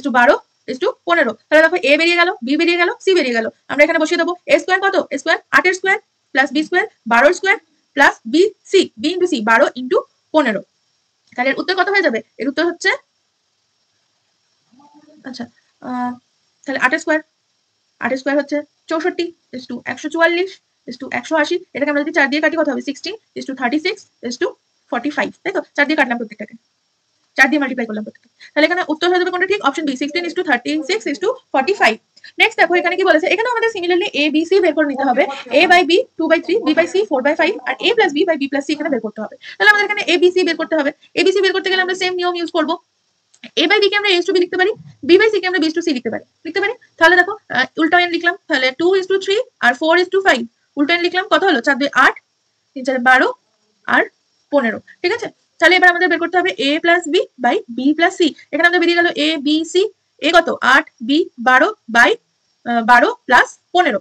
to 12 to 15, তাহলে দেখো a বেরিয়ে গেল, b বেরিয়ে গেল, c বেরিয়ে গেল। আমরা এখানে বসিয়ে দেবো a স্কয়ার কত? a স্কয়ার 8 এর স্কয়ার প্লাস b স্কয়ার 12 এর square plus b into c 12 into 15, তাহলে এর উত্তর কত হয়ে যাবে? এর উত্তর হচ্ছে, আচ্ছা তাহলে 8 স্কয়ার হচ্ছে 64 is to 144 is to 180, এটাকে আমরা যদি 4 দিয়ে কাটি কত হবে? 16 is to 36 is to 45, তাই তো? 4 দিয়ে কাটলাম প্রত্যেকটাকে, 4 দিয়ে মাল্টিপ্লাই করলাম প্রত্যেকটা, তাহলে এখানে উত্তর হয়ে যাবে কোনটা ঠিক? Option B 16 is to 36 is to 45। Next দেখো এখানে কি বলেছে, এখানে আমাদের সিমিলারলি a b c বের করে নিতে হবে। a by b 2/3, b by c 4/5, R a plus b by b plus c এখানে বের করতে হবে। তাহলে আমাদের এখানে a b c বের করতে হবে। a b c বের করতে গেলে আমরা সেম নিয়ম ইউজ করব। a by b কে আমরা a to b লিখতে পারি, b by c কে আমরা b to c লিখতে পারি। তাহলে দেখো উল্টো n লিখলাম, তাহলে 2 is to 3 R 4 is to 5, উল্টো n লিখলাম, কত হলো? 4 2 8 3 4 12 আর 15, ঠিক আছে। তাহলে এবার আমাদের বের করতে হবে a plus b by b plus c, এখানে আমাদের বেরিয়ে গেল a b c, a কত? 8, b 12 বাই 12 প্লাস 15,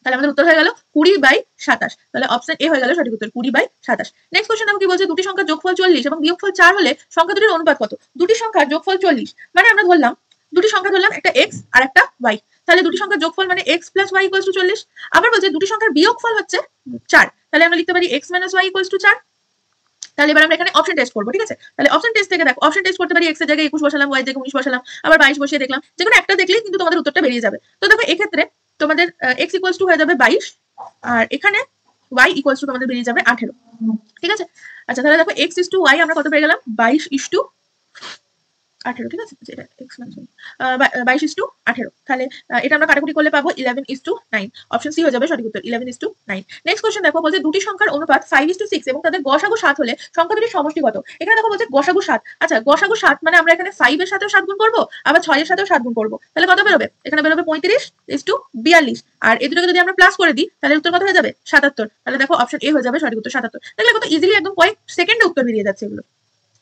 তাহলে আমাদের উত্তর হয়ে গেল 20/27। তাহলে অপশন এ হয়ে গেল সঠিক উত্তর 20/27। নেক্সট কোশ্চেন দেখো কি বলছে, দুটি সংখ্যার যোগফল 40 এবং বিয়োগফল 4 হলে সংখ্যা দুটির অনুপাত কত? দুটি সংখ্যার যোগফল 40 মানে আমরা ধরলাম দুটি সংখ্যা ধরলাম একটা x আর একটা y, তাহলে দুটি সংখ্যার যোগফল মানে x + y = 40। আবার বলছে দুটি সংখ্যার বিয়োগফল হচ্ছে 4, তাহলে আমরা লিখতে পারি x - y = 4। তাহলে এবার আমরা এখানে অপশন টেস্ট করবো, ঠিক আছে? তাহলে অপশন টেস্ট থেকে দেখো, অপশন টেস্ট করতে পারি x এর জায়গায় 21 বসালাম, y এর জায়গায় 19 বসালাম, আবার 22 বসিয়ে দেখলাম, যে কোনো একটা দেখলেই কিন্তু তোমাদের উত্তরটা বেরিয়ে যাবে। তো দেখো এক্ষেত্রে তোমাদের x = হয়ে যাবে 22 আর এখানে y = তোমাদের বেরিয়ে যাবে 18, ঠিক আছে? আচ্ছা তাহলে দেখো x = y আমরা কত পেয়ে গেলাম 22:18, ঠিক আছে? যেটা x - 22:18, তাহলে এটা আমরা কাটাকুটি করলে পাবো 11:9। অপশন সি হয়ে যাবে সঠিক উত্তর 11:9। নেক্সট কোশ্চেন দেখো বলছে দুটি সংখ্যার অনুপাত 5:6 এবং তাদের গসাগু 7 হলে সংখ্যা দুটির সমষ্টি কত? এখানে দেখো বলছে গসাগু 7। আচ্ছা গসাগু 7 মানে আমরা এখানে 5 এর সাথেও 7 গুণ করব, আবার 6 এর সাথেও 7 গুণ করব, তাহলে কত বেরোবে? এখানে বেরোবে 35:42। আর এই দুটোকে যদি আমরা প্লাস করে দিই তাহলে উত্তর কত হয়ে যাবে 77। তাহলে দেখো অপশন এ হয়ে যাবে সঠিক উত্তর 77। দেখলে কত ইজিলি একদম কয়েক সেকেন্ডে উত্তর বেরিয়ে যাচ্ছে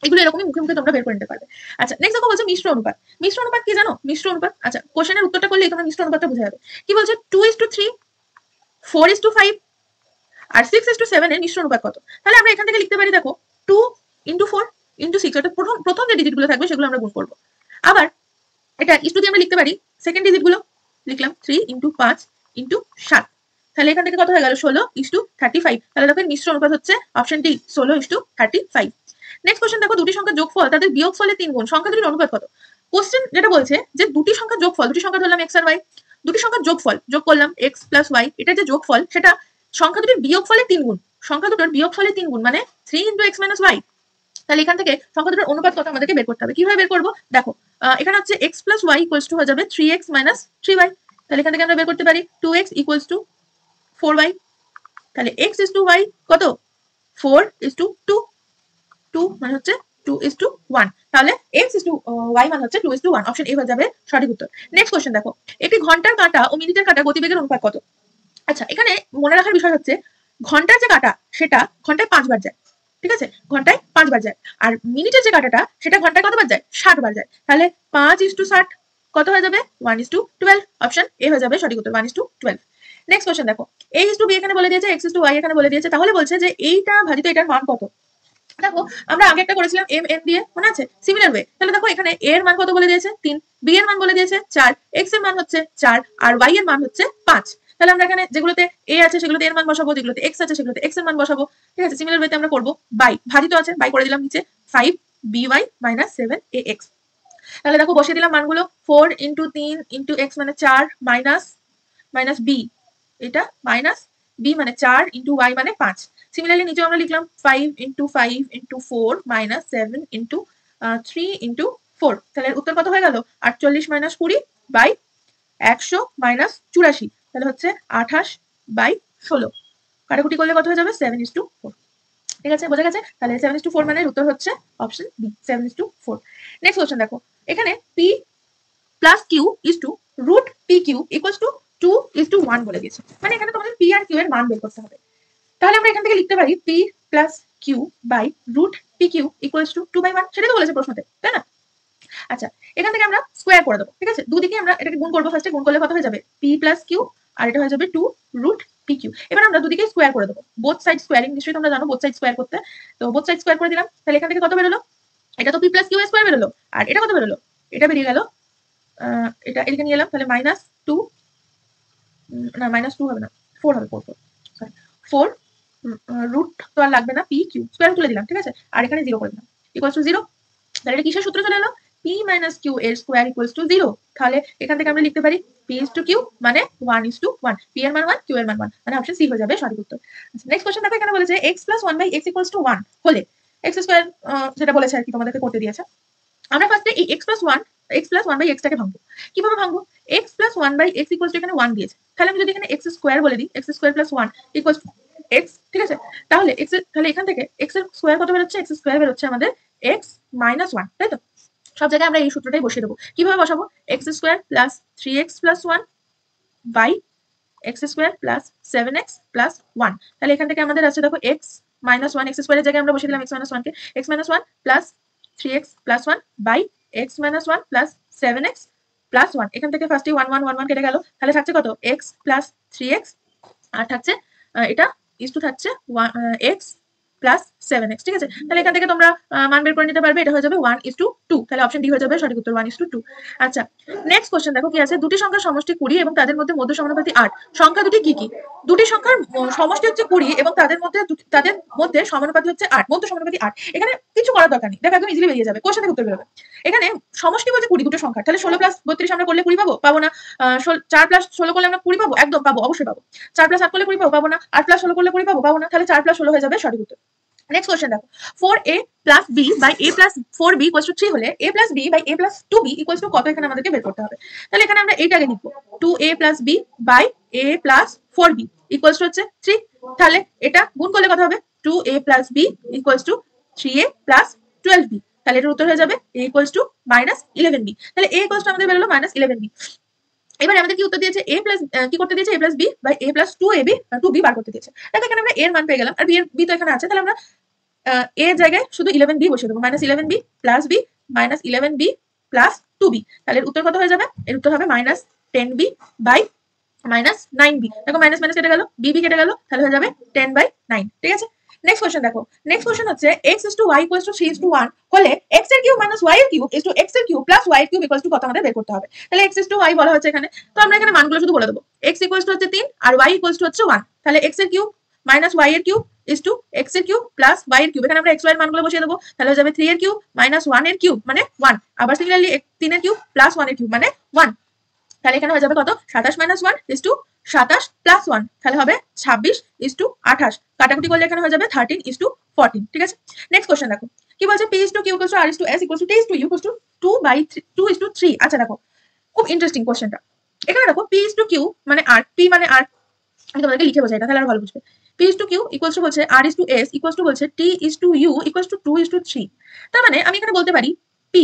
এগুলো এরকমই মুখে মুখে তোমরা বের করে নিতে পারবে। আচ্ছা নেক্সট দেখো বলছে মিশ্র অনুপাত। মিশ্র অনুপাত কি জানো? মিশ্র অনুপাত, আচ্ছা কোশ্চেনের উত্তরটা করলেই তোমরা মিশ্র অনুপাতটা বুঝে যাবে। কি বলছে 2:3, 4:5 আর 6:7 এর মিশ্র অনুপাত কত? তাহলে আমরা এখান থেকে লিখতে পারি দেখো 2 * 4 * 6, অর্থাৎ প্রথম যে ডিজিটগুলো থাকবে সেগুলো আমরা গুণ করব। আবার এটা ইস্টু দিয়ে আমরা লিখতে পারি সেকেন্ড ডিজিটগুলো, লিখলাম 3 * 5 * 7, তাহলে এখান থেকে কত হয়ে গেল 16:35। তাহলে দেখো মিশ্র অনুপাত হচ্ছে অপশন ডি 16:35। নেক্সট কোশ্চেন দেখো দুটি সংখ্যার যোগফল তাদের বিয়োগফলের 3 গুণ, সংখ্যা দুটির অনুপাত কত? কোশ্চেন যেটা বলছে যে দুটি সংখ্যার যোগফল, দুটি সংখ্যা ধরলাম x আর y, দুটি সংখ্যার যোগফল যোগ করলাম x + y, এটা যে যোগফল সেটা সংখ্যা দুটির বিয়োগফলের 3 গুণ, সংখ্যা দুটোর বিয়োগফলের 3 গুণ মানে 3 × x - y। তাহলে এখান থেকে সংখ্যা দুটোর অনুপাত কত আমাদেরকে বের করতে হবে। কিভাবে বের করব? দেখো এখানে হচ্ছে x + y = হয়ে যাবে 3x - 3y, তাহলে এখান থেকে আমরা বের করতে পারি 2x = 4y, তাহলে x = y কত 4:2, 2 মানে হচ্ছে 2:1, তাহলে x y মানে হচ্ছে 2:1। অপশন এ হয়ে যাবে সঠিক উত্তর। নেক্সট কোশ্চেন দেখো একটি ঘন্টার কাঁটা ও মিনিটের কাঁটা গতিবেগের অনুপাত কত? আচ্ছা এখানে মনে রাখার বিষয় হচ্ছে ঘন্টার যে কাঁটা সেটা ঘন্টায় 5 বার যায়, ঠিক আছে? ঘন্টায় 5 বার যায়, আর মিনিটের যে কাঁটাটা সেটা ঘন্টায় কতবার যায় 60 বার যায়, তাহলে 5:60 কত হয়ে যাবে 1:12। অপশন এ হয়ে যাবে সঠিক উত্তর 1:12। নেক্সট কোশ্চেন দেখো a:b এখানে বলে দিয়েছে, x:y এখানে বলে দিয়েছে, তাহলে বলছে যে এইটা ভাজিত এটার মান কত? দেখো আমরা আগে একটা করেছিলাম m n দিয়ে, মনে আছে? Similar way. তাহলে দেখো এখানে a এর মান কত বলে দিয়েছে 3, b এর মান বলে দিয়েছে 4, x এর মান হচ্ছে 4 আর y এর মান হচ্ছে 5। তাহলে আমরা এখানে যেগুলোতে a আছে সেগুলোতে এর মান বসাবো, যেগুলোতে x আছে সেগুলোতে x এর মান বসাবো, ঠিক আছে? সিমিলার ওয়েতে আমরা করব বাই, ভাজিত আছে বাই করে দিলাম নিচে 5by - 7ax। তাহলে দেখো বসিয়ে দিলাম মানগুলো 4 × 3 × x মানে 4 মাইনাস b, এটা মাইনাস b মানে 4 × y মানে 5। সিমিলারলি নিচে আমরা লিখলাম 5 × 5 × 4 - 7 × 3 × 4, তাহলে উত্তর কত হয়ে গেল 48 - 20/100 - 84, তাহলে হচ্ছে 28/16। কাটাকুটি করলে কত হয়ে যাবে 7:4, ঠিক আছে? বোঝা গেছে? তাহলে 7:4 মানে উত্তর হচ্ছে অপশন বি 7:4। নেক্সট কোশ্চেন দেখো এখানে p + q = √pq = 2:1 বলে দিয়েছে, মানে এখানে তোমাদের p আর q এর মান বের করতে হবে। তাহলে আমরা এখান থেকে লিখতে পারি p + q √pq = 2/1, সেটাই তো বলেছে প্রশ্নতে, তাই না? আচ্ছা এখান থেকে আমরা স্কোয়ার করে দেবো, ঠিক আছে? দুদিকে আমরা এটাকে গুণ করবো, ফার্স্টে গুণ করলে কত হয়ে যাবে p + q আর এটা হয়ে যাবে 2√pq। এবার আমরা দুদিকে স্কোয়ার করে দেবো, বোথ সাইড স্কোয়ারিং নিশ্চয়ই তোমরা জানো বোথ সাইড স্কোয়ার করতে, তো বোথ সাইড স্কোয়ার করে দিলাম। তাহলে এখান থেকে কত বেরোলো? এটা তো p + q স্কোয়ার বেরোলো, আর এটা কত বেরোলো? এটা বেরিয়ে গেল, এটা এদিকে নিয়ে এলাম, তাহলে -2 না -2 হবে না 4 হবে, 4 রুট তো আর লাগবে না, p q স্কোয়ার তুলে দিলাম, ঠিক আছে? আর এখানে 0 করে দিলাম = 0। তাহলে এটা কিসের সূত্র চলে এলো? p - q এর স্কোয়ার = 0। তাহলে এখান থেকে আমরা লিখতে পারি p = q মানে 1:1, p এর মান 1, q এর মান 1, মানে অপশন সি হয়ে যাবে সঠিক উত্তর। নেক্সট কোশ্চেন দেখো এখানে বলেছে x + 1/x = 1 হলে x স্কয়ার, যেটা বলেছে আর কি তোমাদেরকে করতে দিয়েছে। আমরা ফার্স্টে এই x + 1/x টাকে ভাঙবো। কিভাবে ভাঙবো? x + 1/x = এখানে 1 দিয়েছে, তাহলে আমি যদি এখানে x স্কয়ার বলে দিই, x স্কয়ার + 1 = x, ঠিক আছে? তাহলে তাহলে এখান থেকে x এর স্কয়ার কত বের হচ্ছে? x স্কয়ার বের হচ্ছে আমাদের x - 1, তাই তো? সব জায়গায় আমরা এই সূত্রটাই বসিয়ে দেবো। কিভাবে বসাবো? x স্কয়ার + 3x + 1 বাই x স্কয়ার + 7x + 1। তাহলে এখান থেকে আমাদের আছে দেখো x - 1, x স্কয়ারের জায়গায় আমরা বসিয়ে দিলাম x - 1 কে, x - 1 + 3x + 1 বাই x - 1 + 7x + 1। এখান থেকে ফার্স্টে 1 1 1 1 কেটে গেল, তাহলে থাকছে কত? x + 3x আর থাকছে এটা ইস টু থাকছে এক্স প্লাস 7x, ঠিক আছে। তাহলে এখান থেকে তোমরা মান বের করে নিতে পারবে, এটা হয়ে যাবে 1:2, তাহলে অপশন ডি হয়ে যাবে সঠিক উত্তর 1:2। আচ্ছা নেক্সট কোশ্চেন দেখো কি আছে, দুটি সংখ্যার সমষ্টি 20 এবং তাদের মধ্যে মধ্য সমানুপাতি 8, সংখ্যা দুটি কি কি? দুটি সংখ্যার সমষ্টি হচ্ছে 20 এবং তাদের মধ্যে সমানুপাতি হচ্ছে 8, মধ্য সমানুপাতি 8। এখানে কিছু করার দরকার নেই, দেখো একদম ইজিলি বেরিয়ে যাবে, কোশ্চেন থেকে উত্তর বেরোবে। এখানে সমষ্টি বলছে 20 দুটো সংখ্যা, তাহলে 16 প্লাস 32 আমরা করলে 20 পাবো, পাবো না। 4 প্লাস 16 করলে আমরা 20 পাবো, একদম পাবো, অবশ্যই পাবো। 4 প্লাস 8 করলে 20 পাবো, পাবো না। 8 প্লাস 16 করলে 20 পাবো, পাবো না। তাহলে 4 প্লাস 16 হয়ে যাবে সঠিক উত্তর। নেক্সট কোশ্চেন দেখো, 4a plus b by a plus 4b equals to 3 হলে a plus b by a plus 2b equals to কত, এখানে আমাদেরকে বের করতে হবে। তাহলে এখানে আমরা এইটাকে লিখবো 2a plus b by a plus 4b equals to হচ্ছে 3। তাহলে এটা গুণ করলে কত হবে, 2a plus b equals to 3a plus 12b। তাহলে এটার উত্তর হয়ে যাবে a equals to minus 11b। তাহলে a ইকুয়ালস টু আমাদের বেরোলো মাইনাস 11b। এবারে আমাদের কি উত্তর দিয়েছে, a প্লাস কি করতে দিয়েছে, a plus b by a plus 2ab 2b বার করতে দিয়েছে। দেখো এখানে আমরা a এর মান পেয়ে গেলাম, আর b তো এখানে আছে, তাহলে আমরা a এর জায়গায় শুধু 11b বসিয়ে দেবো, minus 11b plus b minus 11b plus 2b। তাহলে এর উত্তর কত হয়ে যাবে, এর উত্তর হবে minus 10b by minus 9b। দেখো মাইনাস মাইনাস কেটে গেল, b কেটে গেল, তাহলে হয়ে যাবে 10/9, ঠিক আছে। নেক্সট কোশ্চেন দেখো, নেক্সট কোশ্চেন হচ্ছে x is to y equals to 3:1 হলে x এর কিউব মাইনাস y এর কিউব is to x এর কিউব প্লাস y এর কিউব ইকুয়ালস টু কত আমাদের বের করতে হবে। তাহলে x is to y বলা হচ্ছে এখানে, তো আমরা এখানে মানগুলো শুধু বলে দেবো। x ইকুয়ালস টু হচ্ছে 3 আর y ইকুয়ালস টু হচ্ছে 1। তাহলে x এর কিউব মাইনাস y এর কিউব is to x এর কিউব প্লাস y এর কিউব, এখানে আমরা x y এর মানগুলো বসিয়ে দেবো। তাহলে হয়ে যাবে 3 এর কিউব মাইনাস 1 এর কিউব মানে 1, আবার সিমিলারলি 3 এর কিউব প্লাস 1 এর কিউব মানে 1। তাহলে এখানে হয়ে যাবে কত, 27 মাইনাস 1 is to 27 প্লাস 1, তাহলে হবে 26 is to 28। কাটাকুটি করলে এখানে হয়ে যাবে 13 is to 14, ঠিক আছে। নেক্সট কোশ্চেন দেখো কি বলছে, p is to q equals to r is to s equals to t is to u equals to 2 is to 3। আচ্ছা দেখো খুব ইন্টারেস্টিং কোশ্চেনটা, এখানে দেখো p is to q মানে r, p মানে r, আমি তোমাদেরকে লিখে বোঝাই এটা তাহলে আরো ভালো বুঝবে। p is to q equals to বলছে r is to s equals to বলছে t is to u equals to 2 is to 3। তার মানে আমি এখানে বলতে পারি p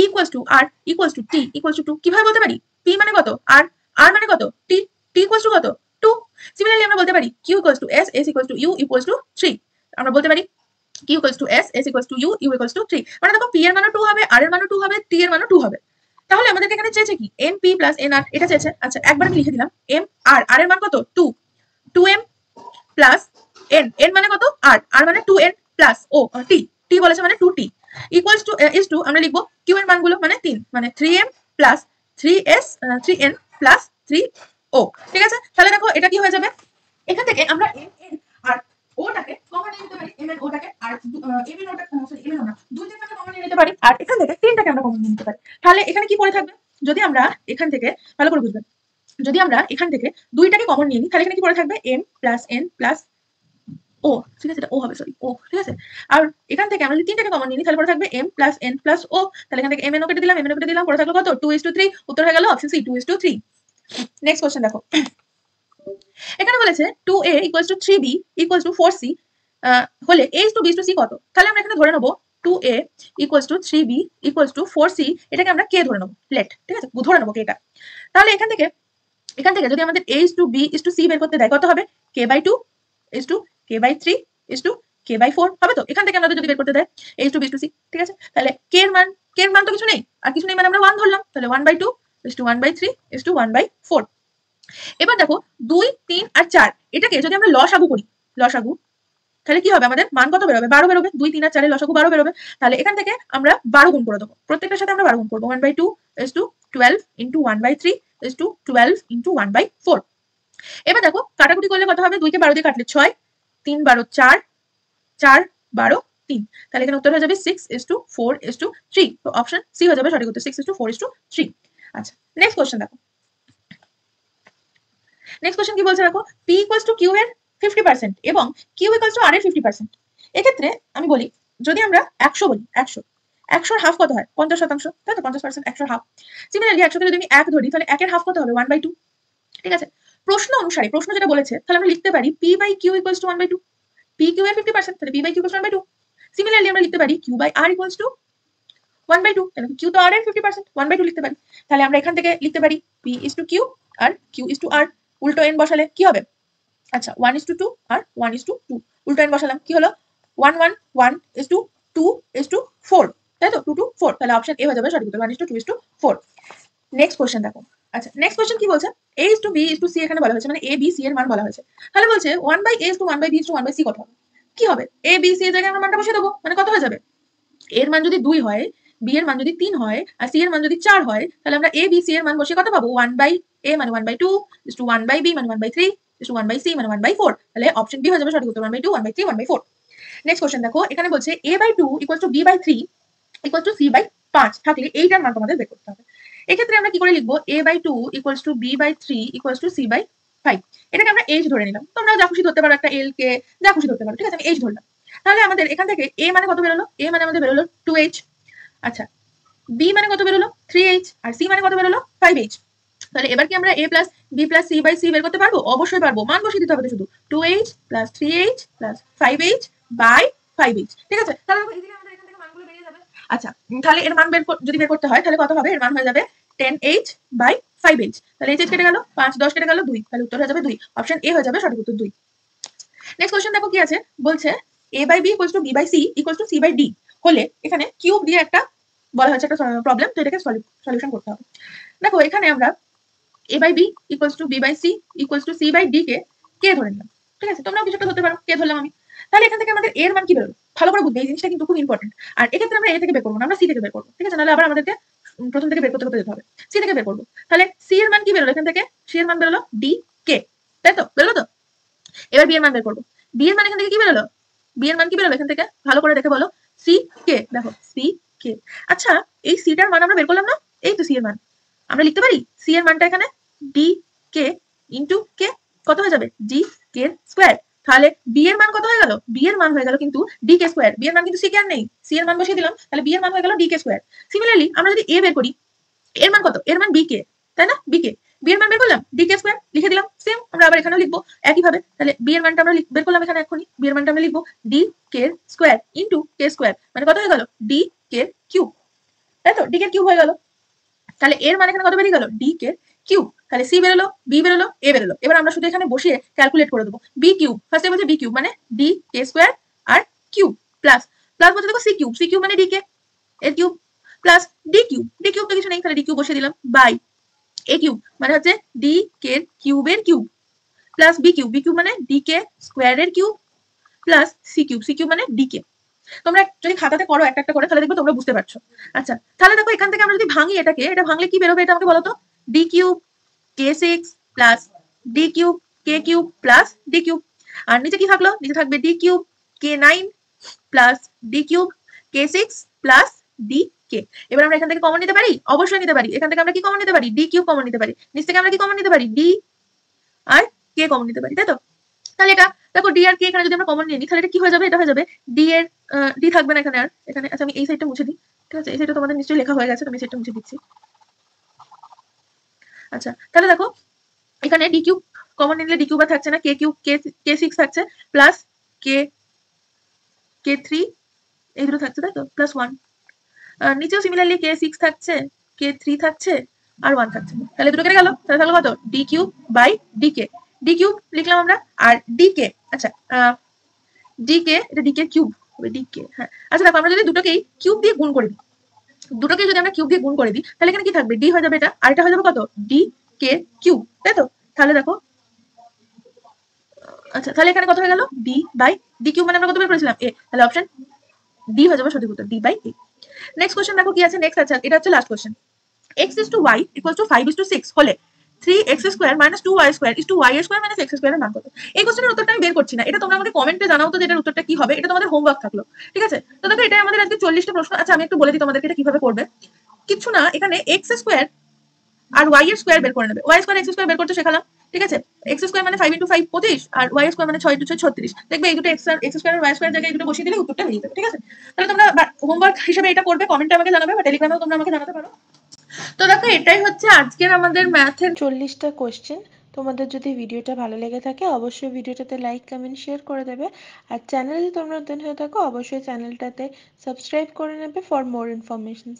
equals to r equals to t equals to 2। কিভাবে বলতে পারি, p মানে কত r, r মানে কত t, t equals to কত 2। সিমিলারলি আমরা বলতে পারি q equals to s, s equals to u equals to 3। আমরা বলতে পারি q equals to s, s equals to u, u equals to 3। মানে দেখো p এর মানও 2 হবে, r এর মানও 2 হবে, t এর মানও 2 হবে। তাহলে আমাদেরকে এখানে চেয়েছে কি mp প্লাস nr, এটা চেয়েছে। আচ্ছা একবার আমি লিখে দিলাম m r, r এর মান কত 2, 2m প্লাস n, n মানে কত r, r মানে 2n প্লাস ও t, t বলেছে মানে 2t equals to is two আমরা লিখবো q এর মানগুলো মানে 3 মানে 3m plus 3s 3n plus 3o, ঠিক আছে। তাহলে দেখো এটা কি হয়ে যাবে, এখান থেকে আমরা m n আর o টাকে কমন নিয়ে নিতে পারি, m n o টাকে, আর m n o টাকে সরি m n আমরা দুই তিনটাকে কমন নিয়ে নিতে পারি, আর এখান থেকে তিনটাকে আমরা কমন নিয়ে নিতে পারি। তাহলে এখানে কি পড়ে থাকবে, যদি আমরা এখান থেকে ভালো করে বুঝবেন, যদি আমরা এখান থেকে দুইটাকে কমন নিয়ে নিই তাহলে এখানে কি পড়ে থাকবে m প্লাস n প্লাস ও, ঠিক আছে, এটা ও হবে, সরি ও, ঠিক আছে। আর এখান থেকে আমরা যদি তিনটাকে কমন নিই তাহলে পড়ে থাকবে m প্লাস n প্লাস ও। তাহলে এখান থেকে m n ও কেটে দিলাম, m n ও কেটে দিলাম, পড়ে থাকলো কত 2 is to 3। উত্তর হয়ে গেল option C 2 is to 3। Next question দেখো, এখানে বলেছে 2a equals to 3b equals to 4c হলে a is to b is to c কত। তাহলে আমরা এখানে ধরে নেব 2a equals to 3b equals to 4c, এটাকে আমরা কে ধরে নেব, লেট, ঠিক আছে, ধরে নেব কে এটা। তাহলে এখান থেকে যদি আমাদের a is to b is to c বের করতে দেয় কত হবে, k/2 is to k/3 is to k/4 হবে। তো এখান থেকে আমাদের যদি বের করতে দেয় a is to b is to c, ঠিক আছে। তাহলে k এর মান তো কিছু নেই, আর কিছু নেই মানে আমরা 1 ধরলাম, তাহলে 1/2 is to 1/3 is to 1/4। এবার দেখো 2 3 আর 4 এটাকে যদি আমরা লসাগু করি, লসাগু, তাহলে কি হবে, আমাদের মান কত বেরোবে, 12 বেরোবে। 2 3 আর 4 এর লসাগু 12 বেরোবে। তাহলে এখান থেকে আমরা 12 গুণ করে দেবো, প্রত্যেকটার সাথে আমরা 12 গুণ করবো। 1/2 is to 12 into 1/3 is to 12 into 1/4। এবার দেখো কাটাকুটি করলে কত হবে, 2 কে 12 দিয়ে কাটলে 6, 3 12 4, 4 12 3। তাহলে এখানে উত্তর হয়ে যাবে 6 is to 4 is to 3। তো অপশন সি হয়ে যাবে সঠিক উত্তর, 6 is to 4 is to 3। আচ্ছা নেক্সট কোশ্চেন দেখো, নেক্সট কোশ্চেন কি বলছে দেখো, p equals to q এর 50% এবং q equals to r এর 50%। এক্ষেত্রে আমি বলি যদি আমরা 100 বলি, 100 100 হাফ কত হয় 50%, তাই তো 50% 100 হাফ। সিমিলারলি 100 কে যদি আমি 1 ধরি তাহলে 1 এর হাফ কত হবে 1/2, ঠিক আছে। প্রশ্ন অনুসারে প্রশ্ন যেটা বলেছে তাহলে আমরা লিখতে পারি p/q equals to 1/2, p q এর 50% তাহলে p/q equals to 1/2। সিমিলারলি আমরা লিখতে পারি q/r equals to 1/2, তাহলে q তো r এর 50% 1/2 লিখতে পারি। তাহলে আমরা এখান থেকে লিখতে পারি p is to q R q is to r, উল্টো n বসালে কি হবে, আচ্ছা 1 is to 2 R 1 is to 2, উল্টো n বসালাম কি হলো 1 1 1 is to 2 is to 4, তাই তো 2 2 4। তাহলে অপশন এ হয়ে যাবে সঠিক উত্তর, 1 is to 2 is to 4। Next question দেখো, আচ্ছা, নেক্সট কোয়েশ্চেন কি বলছে? a is to b is to c এখানে বলা হয়েছে, মানে a b c এর মান বলা হয়েছে। তাহলে বলছে 1/a is to 1/b is to 1/c কত হবে? কি হবে? a b c এর জায়গায় আমরা মানটা বসিয়ে দেবো, মানে কত হয়ে যাবে? a এর মান যদি 2 হয়, b এর মান যদি 3 হয়, আর c এর মান যদি 4 হয়, তাহলে আমরা a b c এর মান বসিয়ে কত পাবো? 1/a মানে 1/2 is to 1/b মানে 1/3 is to 1/c মানে 1/4। তাহলে অপশন বি হয়ে যাবে সঠিক উত্তর, 1/2 1/3 1/4। নেক্সট কোশ্চেন দেখো, এখানে বলছে a/2 equals to b/3 equals to c/5 থাকলে এইটার মান তোমাদের বের করতে হবে। এক্ষেত্রে আমরা কি করে লিখবো? a/2 equals to b/3 equals to c/5। এটাকে আমরা h ধরে নিলাম, তোমরা যা খুশি ধরতে পারো, একটা l কে যা খুশি ধরতে পারো, ঠিক আছে? আমি h ধরলাম। তাহলে আমাদের এখান থেকে a মানে কত বেরোলো? a মানে আমাদের বেরোলো 2h। আচ্ছা, b মানে কত বেরোলো? 3h। আর c মানে কত বেরোলো? 5h। তাহলে এবার কি আমরা a plus b plus c/c বের করতে পারবো? অবশ্যই পারবো। মান বসিয়ে দিতে হবে শুধু, 2h plus 3h plus 5h by 5h, ঠিক আছে? তাহলে ইজিলি আমাদের এখান থেকে মানগুলো বেরিয়ে যাবে। আচ্ছা, তাহলে এর মান যদি বের করতে হয় তাহলে কত হবে? এর মান হয়ে যাবে 10h বাই 5h। তাহলে h কেটে গেল, 5 10 কেটে গেল 2, তাহলে উত্তর হয়ে যাবে 2। অপশন এ হয়ে যাবে সঠিক উত্তর 2। নেক্সট কোশ্চেন দেখো কি আছে, বলছে a/b equals to b/c equals to c/d হলে এখানে কিউব দিয়ে একটা বলা হয়েছে একটা প্রবলেম, তো এটাকে সলিউশন করতে হবে। দেখো এখানে আমরা a/b equals to b/c equals to c/d কে ধরে নিলাম, ঠিক আছে? তোমরাও কিছু একটা ধরতে পারো, কে ধরলাম আমি। তাহলে এখান থেকে আমাদের এর মান কি বেরোলো? ভালো করে বুঝবে, এই জিনিসটা কিন্তু খুব ইম্পর্টেন্ট। আর এক্ষেত্রে আমরা এ থেকে বের করবো না, আমরা সি থেকে বের করবো, ঠিক আছে? নাহলে আবার আমাদেরকে প্রথম থেকে বের করতে যেতে হবে। সি থেকে বের করবো। তাহলে সি এর মান কি বেরোলো এখান থেকে? সি এর মান বেরোলো ডি কে, তাই তো? বেরোলো তো? এবার বি এর মান বের করবো। বি এর মান এখান থেকে কি বেরোলো? বি এর মান কি বেরোলো এখান থেকে? ভালো করে দেখে বলো। সি কে, দেখো সি কে। আচ্ছা, এই সিটার মান আমরা বের করলাম না? এই তো সি এর মান। আমরা লিখতে পারি সি এর মানটা এখানে ডি কে ইন্টু কে, কত হয়ে যাবে? ডি কে স্কোয়ার। তাহলে বি এর মান কত হয়ে গেল? বি এর মান হয়ে গেল কিন্তু ডি কে স্কোয়ার। বি এর মান কিন্তু সি কে আর নেই, সি এর মান বসিয়ে দিলাম, তাহলে বি এর মান হয়ে গেল ডি কে স্কোয়ার। সিমিলারলি আমরা যদি এ বের করি, এর মান কত? এর মান বি কে, তাই না? বি কে, বি এর মান বের করলাম, ডি কে স্কোয়ার লিখে দিলাম। সেম আমরা আবার এখানেও লিখবো একইভাবে। তাহলে বি এর মানটা আমরা বের করলাম এখানে এখনই, বি এর মানটা আমরা লিখবো ডি কে স্কোয়ার ইন্টু কে স্কোয়ার, মানে কত হয়ে গেল? ডি কে কিউব, তাই তো? ডি কে কিউব হয়ে গেল। তাহলে এর মান এখানে কত বেরিয়ে গেল? D k cube. তাহলে সি বেরোলো, বি বেরোলো, এ বেরোলো। এবার আমরা শুধু এখানে বসিয়ে ক্যালকুলেট করে দেবো। বি কিউব, ফার্স্টে বলছে বি কিউব মানে ডি কে স্কোয়ার আর কিউব প্লাস প্লাস বলছে দেখো সি কিউব, সি কিউব মানে ডি কে এর cube plus d cube, D cube তো কিছু নেই, তাহলে ডি কিউব বসিয়ে দিলাম বাই এ কিউব মানে হচ্ছে ডি কে কিউবের cube plus b cube, b cube মানে ডি কে স্কোয়ারের cube plus c cube, c cube মানে ডি কে। তোমরা যদি খাতাতে করো একটা একটা করে তাহলে দেখবে তোমরা বুঝতে পারছো। আচ্ছা, তাহলে দেখো এখান থেকে আমরা যদি ভাঙি এটাকে, এটা ভাঙলে কি বেরোবে? এটা আমাকে বলো তো। D cube k six plus d cube k cube plus d cube. আর নিচে কি থাকলো? নিচে থাকবে d cube k nine plus d cube k six plus d k. এবার আমরা এখান থেকে কমন নিতে পারি, অবশ্যই নিতে পারি। এখান থেকে আমরা কি কমন নিতে পারি? ডি কিউব কমন নিতে পারি। নিচ থেকে আমরা কি কমন নিতে পারি? ডি আর কে কমন নিতে পারি, তাই তো? তাহলে এটা দেখো ডি আর কে এখানে যদি আমরা কমন নিয়ে নিই তাহলে এটা কি হয়ে যাবে? এটা হয়ে যাবে ডি এর ডি থাকবে না এখানে আর, এখানে। আচ্ছা, আমি এই সাইডটা মুছে দিই, ঠিক আছে? এই সাইডটা তোমাদের নিশ্চয়ই লেখা হয়ে গেছে, তুমি সাইডটা মুছে দিচ্ছি। আচ্ছা, তাহলে দেখো এখানে ডি কিউব কমন নিলে ডি কিউব আর থাকছে না, কে কিউব কে সিক্স থাকছে প্লাস কে কে থ্রি, এই দুটো থাকছে, তাই তো? Plus one. নিচেও সিমিলারলি কে সিক্স থাকছে, কে থ্রি থাকছে আর ওয়ান থাকছে। তাহলে দুটো কেটে গেল, তাহলে থাকলো কত? D cube by d k. D cube লিখলাম আমরা, আর ডি কে, আচ্ছা ডি কে, এটা ডি কে কিউব হবে, ডি কে। হ্যাঁ, আচ্ছা দেখো আমরা যদি দুটোকেই কিউব দিয়ে গুণ করে দিই, দুটোকে যদি আমরা কিউব দিয়ে গুণ করে দিই তাহলে এখানে কি থাকবে? ডি হয়ে যাবে এটা, আর এটা হয়ে যাবে কত? ডি কে কিউব, তাই তো? তাহলে দেখো, আচ্ছা তাহলে এখানে কত হয়ে গেল? ডি বাই ডি কিউব মানে আমরা কত বের করেছিলাম? এ। তাহলে অপশন ডি হয়ে যাবে সঠিক উত্তর, d by a. Next question দেখো কি আছে। নেক্সট, আচ্ছা এটা হচ্ছে last question. x is to y equals to 5 is to 6 হলে 3x square minus 2y square is to y square minus x square এর মান কত? এই কোশ্চেনের উত্তরটা আমি বের করছি না, এটা তোমরা আমাকে কমেন্টে জানাও তো যে এটার উত্তরটা কি হবে। এটা তোমাদের হোমওয়ার্ক থাকলো, ঠিক আছে? তো দেখো এটাই আমাদের আজকে 40টা প্রশ্ন। আচ্ছা, আমি একটু বলে দিই তোমাদেরকে এটা কিভাবে করবে। কিছু না, এখানে x স্কয়ার আর y এর স্কয়ার বের করে নেবে। y স্কয়ার x স্কয়ার বের করতে শেখালাম, ঠিক আছে? x স্কয়ার মানে 5 * 5 25 আর y স্কয়ার মানে 6 * 6 36। দেখবে এই দুটো x স্কয়ার আর y স্কয়ার জায়গায় এই দুটো বসিয়ে দিলে উত্তরটা বেরিয়ে যাবে, ঠিক আছে? তাহলে তোমরা হোমওয়ার্ক হিসেবে এটা করবে, কমেন্টে আমাকে জানাবে বা টেলিগ্রামেও তোমরা আমাকে জানাতে পারো। তো দেখো এটাই হচ্ছে আজকের আমাদের ম্যাথের 40টা কোশ্চেন। তোমাদের যদি ভিডিওটা ভালো লেগে থাকে অবশ্যই ভিডিওটাতে লাইক কমেন্ট শেয়ার করে দেবে। আর চ্যানেলে তোমরা নতুন হয়ে থাকো অবশ্যই চ্যানেলটাতে সাবস্ক্রাইব করে নেবে ফর মোর ইনফরমেশনস।